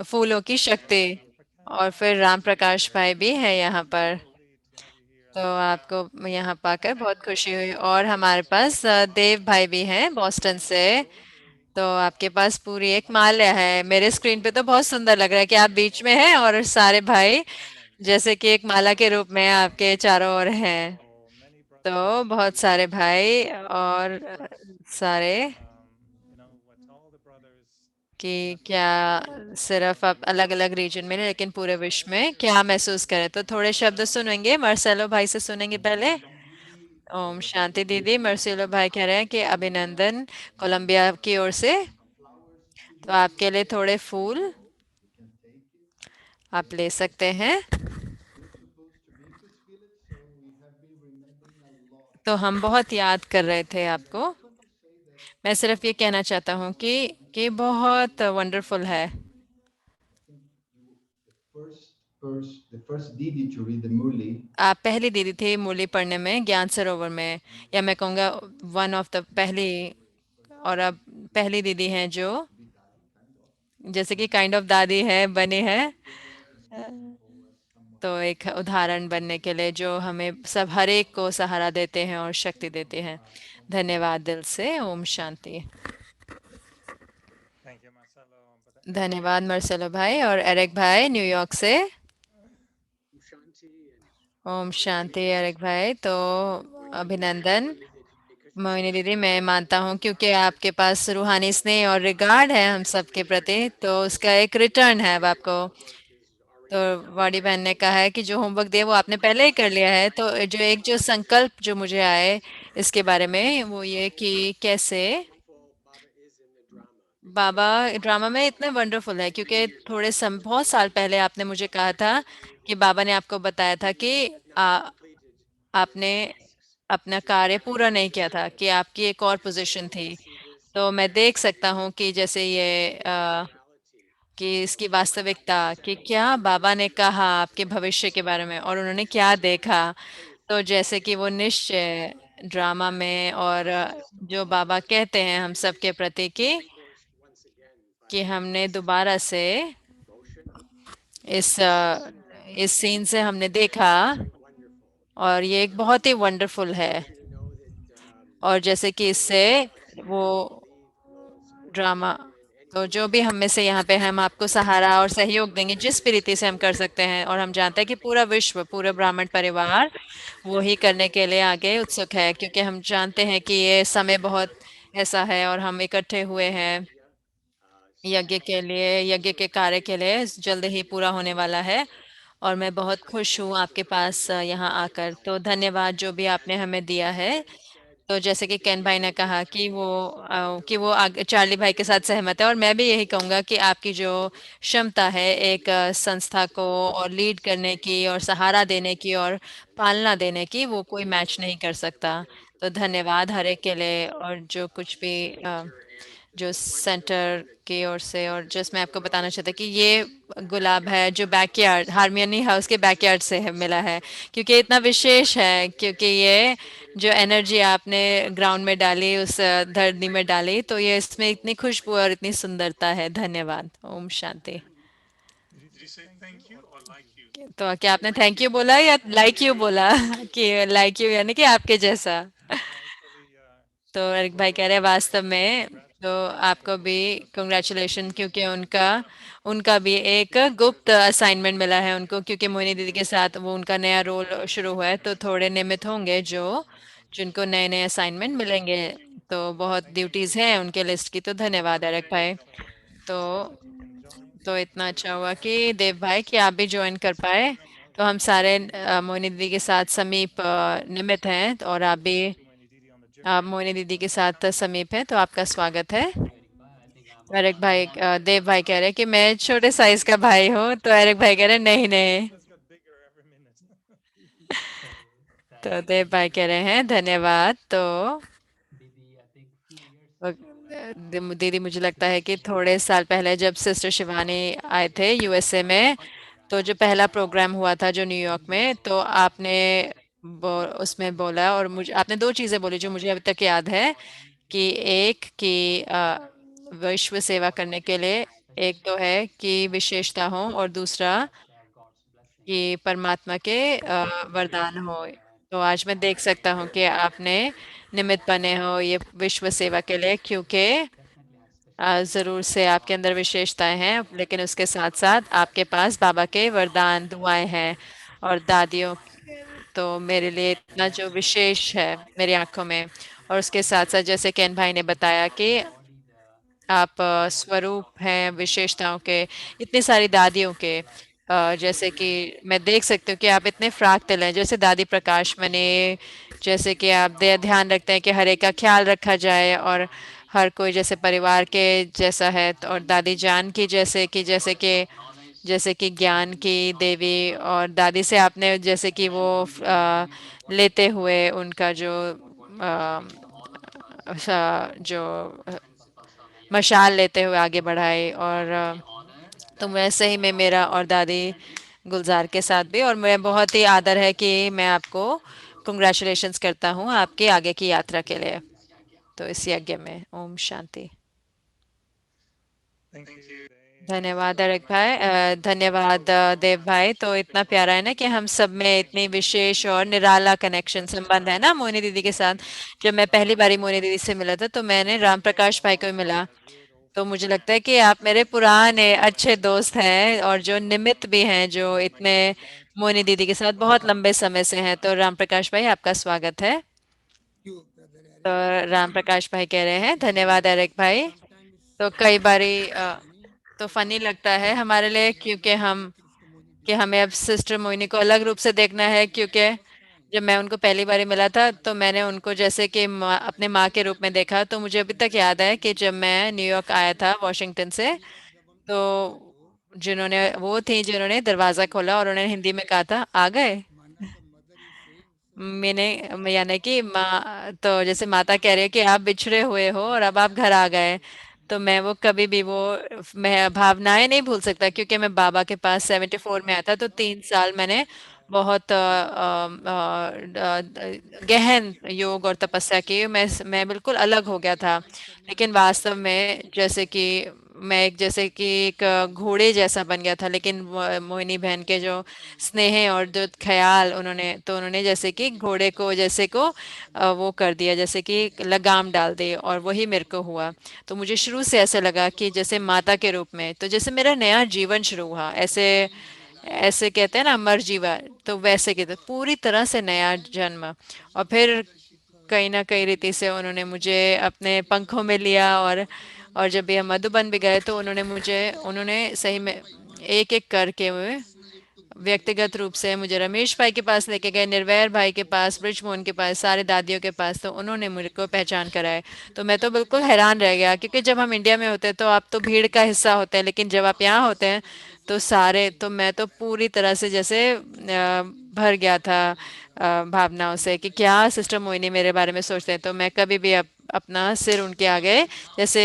फूलों की शक्ति, और फिर राम प्रकाश भाई भी है यहाँ पर। तो आपको यहाँ पाकर बहुत खुशी हुई। और हमारे पास देव भाई भी हैं बॉस्टन से। तो आपके पास पूरी एक माल्या है। मेरे स्क्रीन पे तो बहुत सुंदर लग रहा है कि आप बीच में हैं और सारे भाई जैसे कि एक माला के रूप में आपके चारों ओर हैं। तो बहुत सारे भाई और सारे, कि क्या सिर्फ आप अलग अलग रीजन में नहीं, लेकिन पूरे विश्व में क्या महसूस करें। तो थोड़े शब्द सुनेंगे, मार्सेलो भाई से सुनेंगे पहले। ओम शांति दीदी। मार्सेलो भाई कह रहे हैं कि अभिनंदन कोलंबिया की ओर से। तो आपके लिए थोड़े फूल आप ले सकते हैं। तो हम बहुत याद कर रहे थे आपको। मैं सिर्फ ये कहना चाहता हूँ कि बहुत वंडरफुल है। आप पहली दीदी थी मुरली पढ़ने में ज्ञान सरोवर में, या मैं कहूँगा वन ऑफ द पहली, और अब पहली दीदी हैं जो जैसे कि काइंड ऑफ दादी है बनी है। तो एक उदाहरण बनने के लिए जो हमें सब हर एक को सहारा देते हैं और शक्ति देते हैं। धन्यवाद दिल से। Om Shanti. Thank you, Marcelo. धन्यवाद मार्सेलो भाई और एरिक भाई न्यूयॉर्क से। ओम शांति एरिक भाई। तो अभिनंदन मोहिनी दीदी, मैं मानता हूँ क्योंकि आपके पास रूहानी स्नेह और रिगार्ड है हम सबके प्रति, तो उसका एक रिटर्न है अब आपको। तो वाडी बहन ने कहा है कि जो होमवर्क दिया वो आपने पहले ही कर लिया है। तो जो संकल्प जो मुझे आए इसके बारे में वो ये कि कैसे बाबा ड्रामा में इतने वंडरफुल है, क्योंकि बहुत साल पहले आपने मुझे कहा था कि बाबा ने आपको बताया था कि आपने अपना कार्य पूरा नहीं किया था, कि आपकी एक और पोजीशन थी। तो मैं देख सकता हूँ कि जैसे कि इसकी वास्तविकता, कि क्या बाबा ने कहा आपके भविष्य के बारे में और उन्होंने क्या देखा। तो जैसे कि वो निश्चय ड्रामा में और जो बाबा कहते हैं हम सबके प्रति कि हमने दोबारा से इस इस सीन से हमने देखा और ये एक बहुत ही वंडरफुल है। और जैसे कि इससे वो ड्रामा, तो जो भी हम में से यहाँ पे हम आपको सहारा और सहयोग देंगे जिस भी रीति से हम कर सकते हैं। और हम जानते हैं कि पूरा विश्व, पूरा ब्राह्मण परिवार वो ही करने के लिए आगे उत्सुक है, क्योंकि हम जानते हैं कि ये समय बहुत ऐसा है और हम इकट्ठे हुए हैं यज्ञ के लिए, यज्ञ के कार्य के लिए जल्द ही पूरा होने वाला है। और मैं बहुत खुश हूँ आपके पास यहाँ आकर। तो धन्यवाद जो भी आपने हमें दिया है। तो जैसे कि केन भाई ने कहा कि वो चार्ली भाई के साथ सहमत है, और मैं भी यही कहूँगा कि आपकी जो क्षमता है एक संस्था को और लीड करने की और सहारा देने की और पालना देने की, वो कोई मैच नहीं कर सकता। तो धन्यवाद हर एक के लिए। और जो कुछ भी जो सेंटर की ओर से, और जस्ट मैं आपको बताना चाहता कि ये गुलाब है जो बैकयार्ड हारमोनी हाउस के बैकयार्ड से है मिला है, क्योंकि इतना विशेष है, क्योंकि ये जो एनर्जी आपने ग्राउंड में डाली, उस धरती में डाली, तो ये इसमें इतनी खुशबू और इतनी सुंदरता है। धन्यवाद। Om Shanti. Did you say thank you or like you? तो क्या आपने थैंक यू बोला या लाइक यू बोला? कि लाइक यू यानी कि आपके जैसा। Actually, तो एरिक भाई कह रहे हैं वास्तव में तो आपको भी कंग्रेचुलेशन, क्योंकि उनका उनका भी एक गुप्त असाइनमेंट मिला है उनको, क्योंकि मोहिनी दीदी के साथ वो उनका नया रोल शुरू हुआ है। तो थोड़े निमित्त होंगे जो जिनको नए नए असाइनमेंट मिलेंगे। तो बहुत ड्यूटीज हैं उनके लिस्ट की। तो धन्यवाद एरिक भाई। तो इतना अच्छा हुआ कि देव भाई कि आप भी ज्वाइन कर पाए। तो हम सारे मोहिनी दीदी के साथ समीप निमित्त हैं, और आप मोहिनी दीदी के साथ समीप हैं, तो आपका स्वागत है। एरिक भाई देव भाई कह रहे हैं कि मैं छोटे साइज का भाई हूँ, तो एरिक भाई कह रहे हैं नहीं नहीं। just got bigger every minute. तो देव भाई कह रहे हैं धन्यवाद। तो दीदी मुझे लगता है कि थोड़े साल पहले जब सिस्टर शिवानी आए थे यूएसए में, तो जो पहला प्रोग्राम हुआ था जो न्यूयॉर्क में, तो आपने उसमें बोला, और मुझे आपने दो चीजें बोली जो मुझे अभी तक याद है। कि एक कि विश्व सेवा करने के लिए एक तो है कि विशेषता हो, और दूसरा कि परमात्मा के वरदान हो। तो आज मैं देख सकता हूँ कि आपने निमित्त बने हो ये विश्व सेवा के लिए, क्योंकि ज़रूर से आपके अंदर विशेषताएं हैं, लेकिन उसके साथ साथ आपके पास बाबा के वरदान दुआएं हैं और दादियों। तो मेरे लिए इतना जो विशेष है मेरी आंखों में। और उसके साथ साथ जैसे केन भाई ने बताया कि आप स्वरूप हैं विशेषताओं के, इतनी सारी दादियों के। जैसे कि मैं देख सकती हूँ कि आप इतने फ्रैक्टल हैं, जैसे दादी प्रकाश मने, जैसे कि आप ध्यान रखते हैं कि हर एक का ख्याल रखा जाए और हर कोई जैसे परिवार के जैसा है। और दादी जान की जैसे कि ज्ञान की देवी, और दादी से आपने जैसे कि वो लेते हुए उनका जो जो मशाल लेते हुए आगे बढ़ाए। और तो वैसे ही मैं मेरा और दादी गुलजार के साथ भी, और मैं बहुत ही आदर है कि मैं आपको कंग्रेचुलेशंस करता हूँ आपके आगे की यात्रा के लिए। तो इस यज्ञ में ओम शांति। Thank you, धन्यवाद अरक भाई, धन्यवाद देव भाई। तो इतना प्यारा है ना कि हम सब में इतनी विशेष और निराला कनेक्शन संबंध है ना मोहिनी दीदी के साथ। जब मैं पहली बारी मोहिनी दीदी से मिला था तो मैंने राम प्रकाश भाई को ही मिला। तो मुझे लगता है कि आप मेरे पुराने अच्छे दोस्त हैं और जो निमित्त भी हैं, जो इतने मोहिनी दीदी के साथ बहुत लंबे समय से हैं। तो राम प्रकाश भाई, आपका स्वागत है। तो राम प्रकाश भाई कह रहे हैं धन्यवाद एरिक भाई। तो कई बारी तो फनी लगता है हमारे लिए, क्योंकि हमें अब सिस्टर मोहिनी को अलग रूप से देखना है। क्योंकि जब मैं उनको पहली बारी मिला था तो मैंने उनको जैसे कि अपने माँ के रूप में देखा। तो मुझे अभी तक याद है कि जब मैं न्यूयॉर्क आया था वॉशिंगटन से, तो जिन्होंने दरवाजा खोला और उन्होंने हिंदी में कहा था, आ गए। मैंने यानी कि माँ, तो जैसे माता कह रही है कि आप बिछड़े हुए हो और अब आप घर आ गए। तो मैं वो कभी भी वो मैं भावनाएं नहीं भूल सकता, क्योंकि मैं बाबा के पास 74 में आया था। तो 3 साल मैंने बहुत गहन योग और तपस्या की। मैं बिल्कुल अलग हो गया था। लेकिन वास्तव में जैसे कि मैं एक घोड़े जैसा बन गया था। लेकिन मोहिनी बहन के जो स्नेह और जो ख्याल, उन्होंने जैसे कि घोड़े को जैसे को वो कर दिया, जैसे कि लगाम डाल दी, और वही मेरे को हुआ। तो मुझे शुरू से ऐसे लगा कि जैसे माता के रूप में, तो जैसे मेरा नया जीवन शुरू हुआ। ऐसे ऐसे कहते हैं ना, अमर जीवा। तो वैसे कहते पूरी तरह से नया जन्म। और फिर कहीं ना कहीं रीति से उन्होंने मुझे अपने पंखों में लिया। और जब भी हम मधुबन भी गए तो उन्होंने सही में एक एक करके हुए व्यक्तिगत रूप से मुझे रमेश भाई के पास लेके गए, निर्वैर भाई के पास, ब्रिजमोहन के पास, सारे दादियों के पास। तो उन्होंने मुझे को पहचान कराए। तो मैं तो बिल्कुल हैरान रह गया, क्योंकि जब हम इंडिया में होते हैं तो आप तो भीड़ का हिस्सा होते हैं, लेकिन जब आप यहाँ होते हैं तो मैं तो पूरी तरह से जैसे भर गया था भावनाओं से कि क्या सिस्टर मोहिनी मेरे बारे में सोचते हैं। तो मैं कभी भी अपना सिर उनके आगे जैसे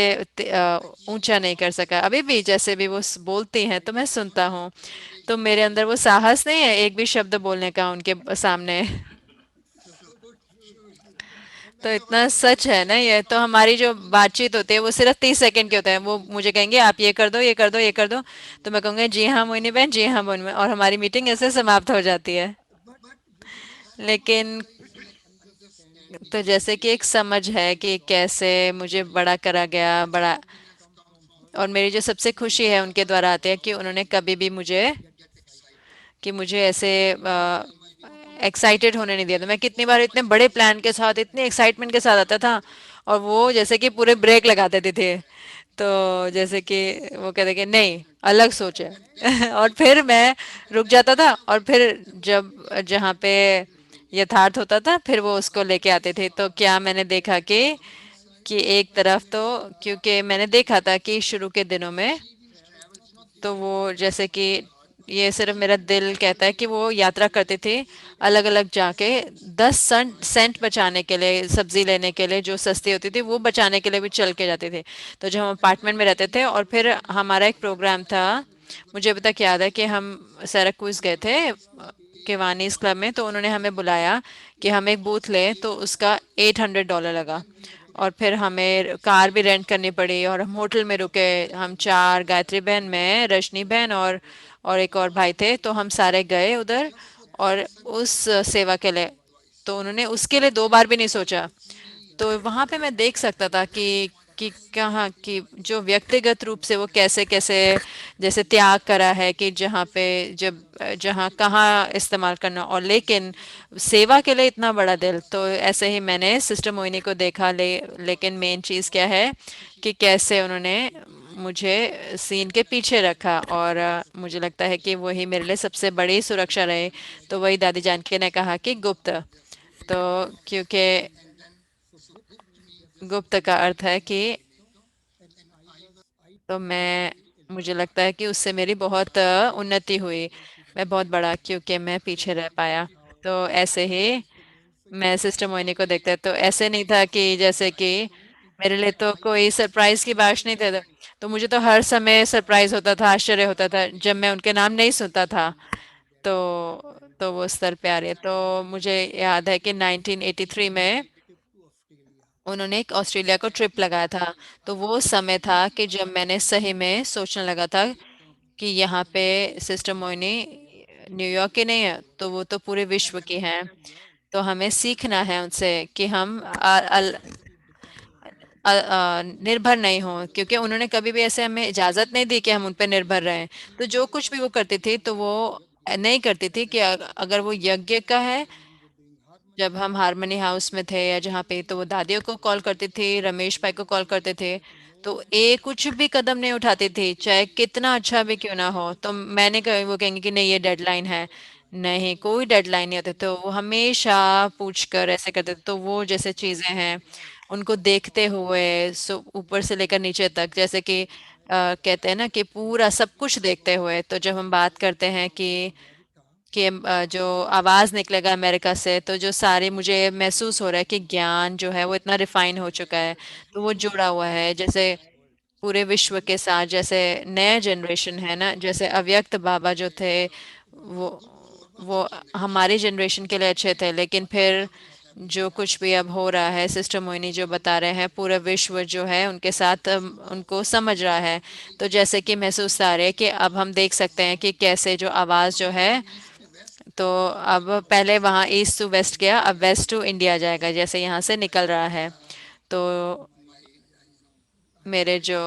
ऊंचा नहीं कर सका। अभी भी जैसे भी वो बोलती हैं तो मैं सुनता हूँ। तो मेरे अंदर वो साहस नहीं है एक भी शब्द बोलने का उनके सामने। तो इतना सच है ना ये। तो हमारी जो बातचीत होती है वो सिर्फ 30 सेकंड की होता है। वो मुझे कहेंगे आप ये कर दो, ये कर दो, ये कर दो। तो मैं कहूँगी जी हाँ मोहिनी बहन, जी हाँ मोहिनी बहन, और हमारी मीटिंग ऐसे समाप्त हो जाती है। लेकिन तो जैसे कि एक समझ है कि कैसे मुझे बड़ा करा गया, बड़ा। और मेरी जो सबसे खुशी है उनके द्वारा आती है कि उन्होंने कभी भी मुझे ऐसे एक्साइटेड होने नहीं दिया। तो मैं कितनी बार इतने बड़े प्लान के साथ, इतने एक्साइटमेंट के साथ आता था, और वो जैसे कि पूरे ब्रेक लगा देते थे। तो जैसे कि वो कहते कि नहीं, अलग सोच है। और फिर मैं रुक जाता था, और फिर जब जहाँ पे यथार्थ होता था फिर वो उसको लेके आते थे। तो क्या मैंने देखा कि एक तरफ तो, क्योंकि मैंने देखा था कि शुरू के दिनों में तो वो जैसे कि ये सिर्फ मेरा दिल कहता है कि वो यात्रा करते थे अलग अलग जाके, 10 सेंट बचाने के लिए, सब्जी लेने के लिए जो सस्ती होती थी वो बचाने के लिए भी चल के जाते थे। तो जब हम अपार्टमेंट में रहते थे, और फिर हमारा एक प्रोग्राम था, मुझे अभी तक याद है कि हम सैराकूज गए थे किवानीस क्लब में। तो उन्होंने हमें बुलाया कि हम एक बूथ लें, तो उसका $800 लगा। और फिर हमें कार भी रेंट करनी पड़ी, और हम होटल में रुके। हम चार, गायत्री बहन, मैं, रजनी बहन और एक और भाई थे। तो हम सारे गए उधर और उस सेवा के लिए। तो उन्होंने उसके लिए 2 बार भी नहीं सोचा। तो वहां पे मैं देख सकता था कि कहाँ कि जो व्यक्तिगत रूप से वो कैसे कैसे जैसे त्याग करा है, कि जहाँ कहाँ इस्तेमाल करना, और लेकिन सेवा के लिए इतना बड़ा दिल। तो ऐसे ही मैंने सिस्टर मोहिनी को देखा। लेकिन मेन चीज़ क्या है कि कैसे उन्होंने मुझे सीन के पीछे रखा। और मुझे लगता है कि वही मेरे लिए सबसे बड़ी सुरक्षा रहे। तो वही दादी जानकी ने कहा कि गुप्त। तो क्योंकि गुप्त का अर्थ है कि, तो मुझे लगता है कि उससे मेरी बहुत उन्नति हुई। मैं बहुत बड़ा, क्योंकि मैं पीछे रह पाया। तो ऐसे ही मैं सिस्टर मोहिनी को देखता, तो ऐसे नहीं था कि जैसे कि मेरे लिए तो कोई सरप्राइज की बात नहीं था। तो मुझे तो हर समय सरप्राइज होता था, आश्चर्य होता था जब मैं उनके नाम नहीं सुनता था। तो वो स्तर पे आ रही है। तो मुझे याद है कि 1983 में उन्होंने एक ऑस्ट्रेलिया को ट्रिप लगाया था। तो वो समय था कि जब मैंने सही में सोचने लगा था कि यहाँ पे सिस्टर मोइनी न्यूयॉर्क की नहीं है, तो वो तो पूरे विश्व की हैं। तो हमें सीखना है उनसे कि हम निर्भर नहीं हो, क्योंकि उन्होंने कभी भी ऐसे हमें इजाजत नहीं दी कि हम उन पर निर्भर रहें। तो जो कुछ भी वो करती थी तो वो नहीं करती थी कि अगर वो यज्ञ का है, जब हम हारमनी हाउस में थे या जहाँ पे, तो वो दादियों को कॉल करती थी, रमेश भाई को कॉल करते थे। तो एक कुछ भी कदम नहीं उठाती थी, चाहे कितना अच्छा भी क्यों ना हो। तो मैंने कहा, वो कहेंगे कि नहीं ये डेडलाइन है। नहीं, कोई डेडलाइन नहीं होते, तो वो हमेशा पूछ कर ऐसे करते थे। तो वो जैसे चीजें हैं उनको देखते हुए, ऊपर से लेकर नीचे तक, जैसे कि कहते हैं ना कि पूरा सब कुछ देखते हुए, तो जब हम बात करते हैं कि जो आवाज निकलेगा अमेरिका से, तो जो सारी मुझे महसूस हो रहा है कि ज्ञान जो है वो इतना रिफाइन हो चुका है, तो वो जुड़ा हुआ है जैसे पूरे विश्व के साथ। जैसे नया जनरेशन है ना, जैसे अव्यक्त बाबा जो थे, वो वो हमारी जनरेशन के लिए अच्छे थे, लेकिन फिर जो कुछ भी अब हो रहा है, सिस्टर मोइनी जो बता रहे हैं, पूरा विश्व जो है उनके साथ उनको समझ रहा है। तो जैसे कि महसूस आ रहे हैं कि अब हम देख सकते हैं कि कैसे जो आवाज जो है, तो अब पहले वहाँ ईस्ट टू वेस्ट गया, अब वेस्ट टू इंडिया जाएगा, जैसे यहाँ से निकल रहा है। तो मेरे जो,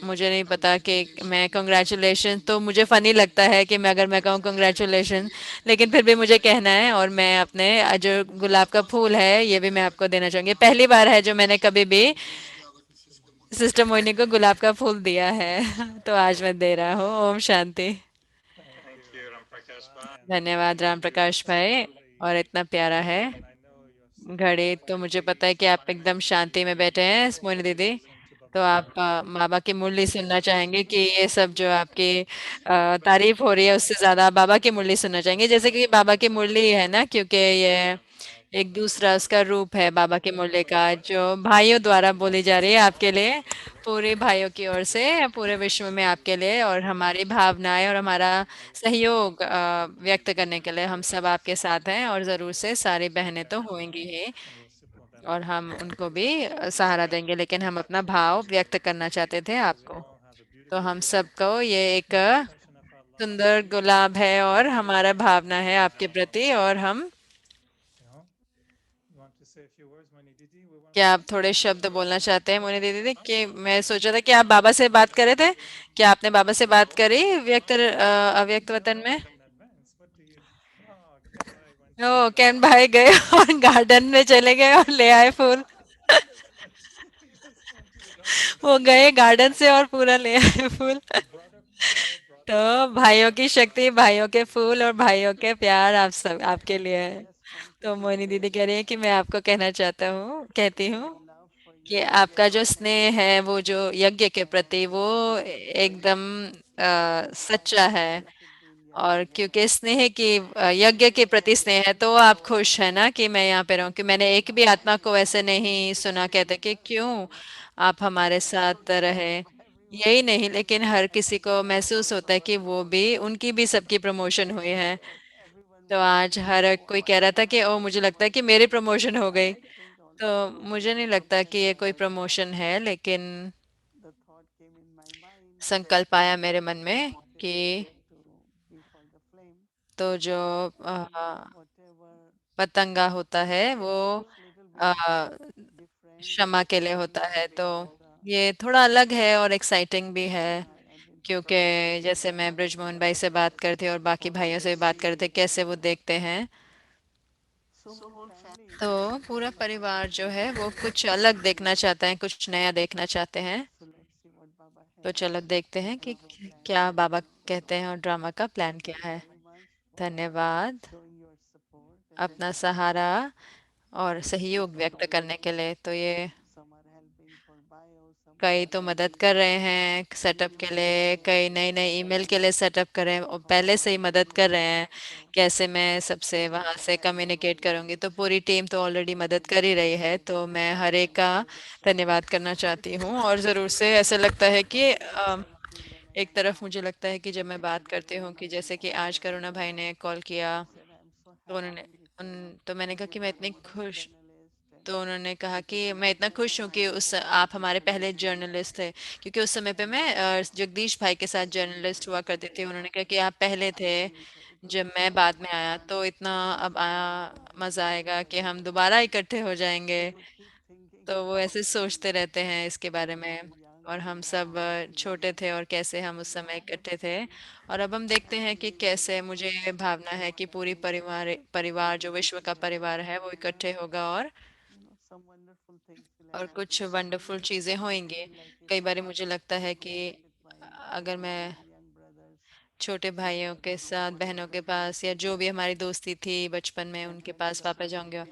मुझे नहीं पता कि मैं कंग्रेचुलेशन, तो मुझे फनी लगता है कि मैं अगर मैं कहूँ कंग्रेचुलेशन, लेकिन फिर भी मुझे कहना है। और मैं अपने जो गुलाब का फूल है ये भी मैं आपको देना चाहूंगी। पहली बार है जो मैंने कभी भी सिस्टर मोइनी को गुलाब का फूल दिया है तो आज मैं दे रहा हूँ। Om Shanti. Thank you, Ramprakash Bhai. धन्यवाद राम प्रकाश भाई। और इतना प्यारा है घड़ी, तो मुझे पता है कि आप एकदम शांति में बैठे हैं मोइनी दीदी। तो आप बाबा की मुरली सुनना चाहेंगे कि ये सब जो आपकी तारीफ हो रही है उससे ज्यादा आप बाबा की मुरली सुनना चाहेंगे, जैसे कि बाबा की मुरली है ना, क्योंकि ये एक दूसरा उसका रूप है बाबा की मुरली का, जो भाइयों द्वारा बोली जा रही है आपके लिए, पूरे भाइयों की ओर से पूरे विश्व में आपके लिए, और हमारी भावनाएं और हमारा सहयोग व्यक्त करने के लिए हम सब आपके साथ हैं। और जरूर से सारी बहनें तो होंगी ही, और हम उनको भी सहारा देंगे, लेकिन हम अपना भाव व्यक्त करना चाहते थे आपको। तो हम सबको ये एक सुंदर गुलाब है और हमारा भावना है आपके प्रति। और हम, You want to say a few words, Mani Didi? We want क्या आप थोड़े शब्द बोलना चाहते हैं मोनी दीदी? कि मैं सोचा था कि आप बाबा से बात करे थे, क्या आपने बाबा से बात करी व्यक्त अव्यक्त वतन में? in advance. What do you? Oh, Ken Bhai went to ओ कैन भाई गए और गार्डन में चले गए और ले आए फूल। he just went to the garden वो गए गार्डन से और पूरा ले आए फूल। brought up flower, brought तो up भाइयों की शक्ति, भाइयों के फूल और भाइयों के प्यार आप सब आपके लिए है। Just want to तो मोनी say दीदी कह रही है कि मैं आपको कहना चाहता हूँ, कहती हूँ my love for कि you आपका is जो स्नेह है वो जो यज्ञ के प्रति, वो एकदम सच्चा है। should be in your और presence. क्योंकि स्नेह की यज्ञ के प्रति स्नेह है, तो आप खुश है ना कि मैं यहाँ पे रहूं। कि मैंने एक भी आत्मा को ऐसे नहीं सुना कहते कि क्यों आप हमारे साथ रहे। यही नहीं, लेकिन हर किसी को महसूस होता है कि वो भी, उनकी भी सबकी प्रमोशन हुई है। Everyone तो was आज saying, हर oh कोई my कह रहा था कि God, ओ मुझे लगता है कि मेरी प्रमोशन हो गई। I don't तो also know मुझे नहीं what लगता कि can ये I कोई say, प्रमोशन है, लेकिन the thought came in my mind that संकल्प आया मेरे मन I में wanted कि, to be for the flame तो जो and whatever पतंगा होता है वो just little bit अ, different क्षमा के लिए and होता है। तो the ये थोड़ा अलग है और एक्साइटिंग भी है, I've been क्योंकि जैसे मैं ब्रिजमोहन भाई से बात करती और बाकी भाइयों से भी बात करते कैसे वो देखते हैं। so whole family तो पूरा परिवार जो है वो कुछ अलग देखना चाहता है, कुछ नया देखना चाहते हैं। so let's see what Baba तो has चलो देखते हैं कि drama plan. क्या बाबा कहते हैं और ड्रामा का प्लान Thank क्या you है। very much for धन्यवाद showing your support and अपना सहारा और सहयोग व्यक्त supporting करने के us. लिए। तो ये Some are helping for bio, some कई are तो मदद helping कर for रहे हैं सेटअप के email लिए, कई नई नई ईमेल के लिए सेटअप कर रहे हैं, और पहले से ही मदद कर रहे हैं so कैसे मैं सबसे वहां से कम्युनिकेट करूंगी। तो पूरी टीम तो ऑलरेडी मदद कर ही रही है, तो मैं हर एक का धन्यवाद करना चाहती हूँ। और ज़रूर से ऐसा लगता है कि feel and एक तरफ मुझे लगता है कि जब मैं बात करती हूँ कि जैसे कि आज करुणा भाई ने कॉल किया, said I'm so तो उन्होंने happy उन तो मैंने कहा कि मैं इतनी Baba खुश journalist तो उन्होंने कहा कि मैं इतना खुश हूँ कि उस आप हमारे पहले जर्नलिस्ट थे, क्योंकि उस समय पे मैं जगदीश भाई के साथ जर्नलिस्ट हुआ करती थी। उन्होंने कहा कि आप पहले थे जब मैं बाद में आया, तो इतना अब आया मजा आएगा कि हम दोबारा इकट्ठे हो जाएंगे। तो वो ऐसे सोचते रहते हैं इसके बारे में। और हम सब छोटे थे और कैसे हम उस समय इकट्ठे थे, और अब हम देखते हैं कि कैसे मुझे भावना है कि पूरी परिवार परिवार जो विश्व का परिवार है वो इकट्ठे होगा, और कुछ वंडरफुल चीजें होंगी। कई बार मुझे लगता है कि अगर मैं छोटे भाइयों के साथ, बहनों के पास, या जो भी हमारी दोस्ती थी बचपन में, उनके पास वापस जाऊंगे,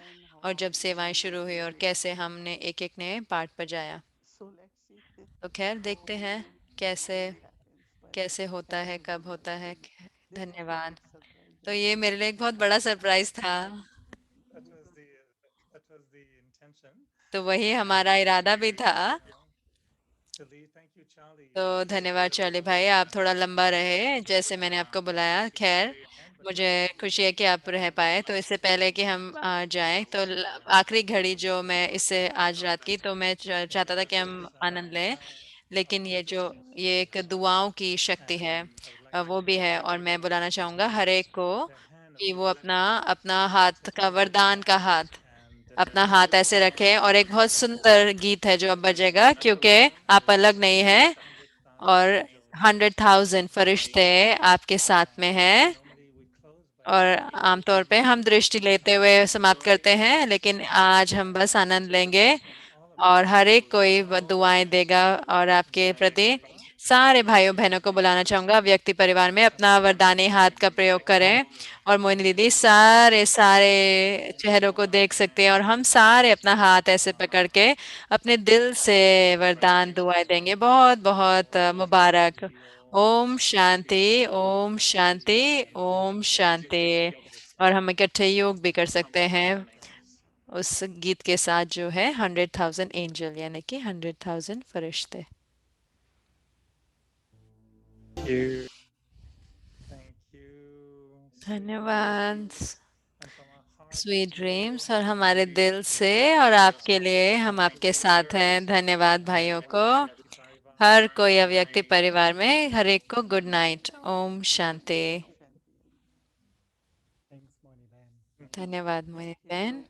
और जब सेवाएं शुरू हुई और कैसे हमने एक एक नए पाठ बजाया। तो खैर देखते हैं कैसे कैसे होता है, कब होता है। धन्यवाद। तो ये मेरे लिए एक बहुत बड़ा सरप्राइज था। that was the intention. तो वही हमारा इरादा भी था। Thank you, Charlie. तो धन्यवाद चार्ली भाई, आप थोड़ा लंबा रहे जैसे मैंने आपको बुलाया। खैर मुझे खुशी है कि आप रह पाए। तो इससे पहले कि हम जाएं, तो आखिरी घड़ी जो मैं इससे आज रात की, तो मैं चाहता था कि हम आनंद लें, लेकिन ये एक दुआओं की शक्ति है, वो भी है। और मैं बुलाना चाहूंगा हर एक को कि वो अपना अपना हाथ का, वरदान का हाथ, अपना हाथ ऐसे रखें। और एक बहुत सुंदर गीत है जो अब बजेगा, क्योंकि आप अलग नहीं हैं, और 100,000 फरिश्ते आपके साथ में हैं। और आमतौर पे हम दृष्टि लेते हुए समाप्त करते हैं, लेकिन आज हम बस आनंद लेंगे, और हर एक कोई दुआएं देगा। और आपके प्रति सारे भाइयों बहनों को बुलाना चाहूंगा व्यक्ति परिवार में, अपना वरदानी हाथ का प्रयोग करें। और मोहिनी दीदी सारे सारे चेहरों को देख सकते हैं, और हम सारे अपना हाथ ऐसे पकड़ के अपने दिल से वरदान दुआएं देंगे। बहुत बहुत मुबारक। ओम शांति, ओम शांति, ओम शांति। और हम इकट्ठे योग भी कर सकते हैं उस गीत के साथ जो है 100,000 एंजल, यानी कि 100,000 फरिश्ते। Thank you. Thank you. धन्यवाद। And from our heart sweet to dreams, और all of हमारे you, दिल से और आपके लिए, हम आपके साथ हैं। धन्यवाद भाइयों को। हर कोई अव्यक्ति परिवार में हर एक को good night. Om Shanti. thanks, Moni Bhen. धन्यवाद मोहिनी बहन।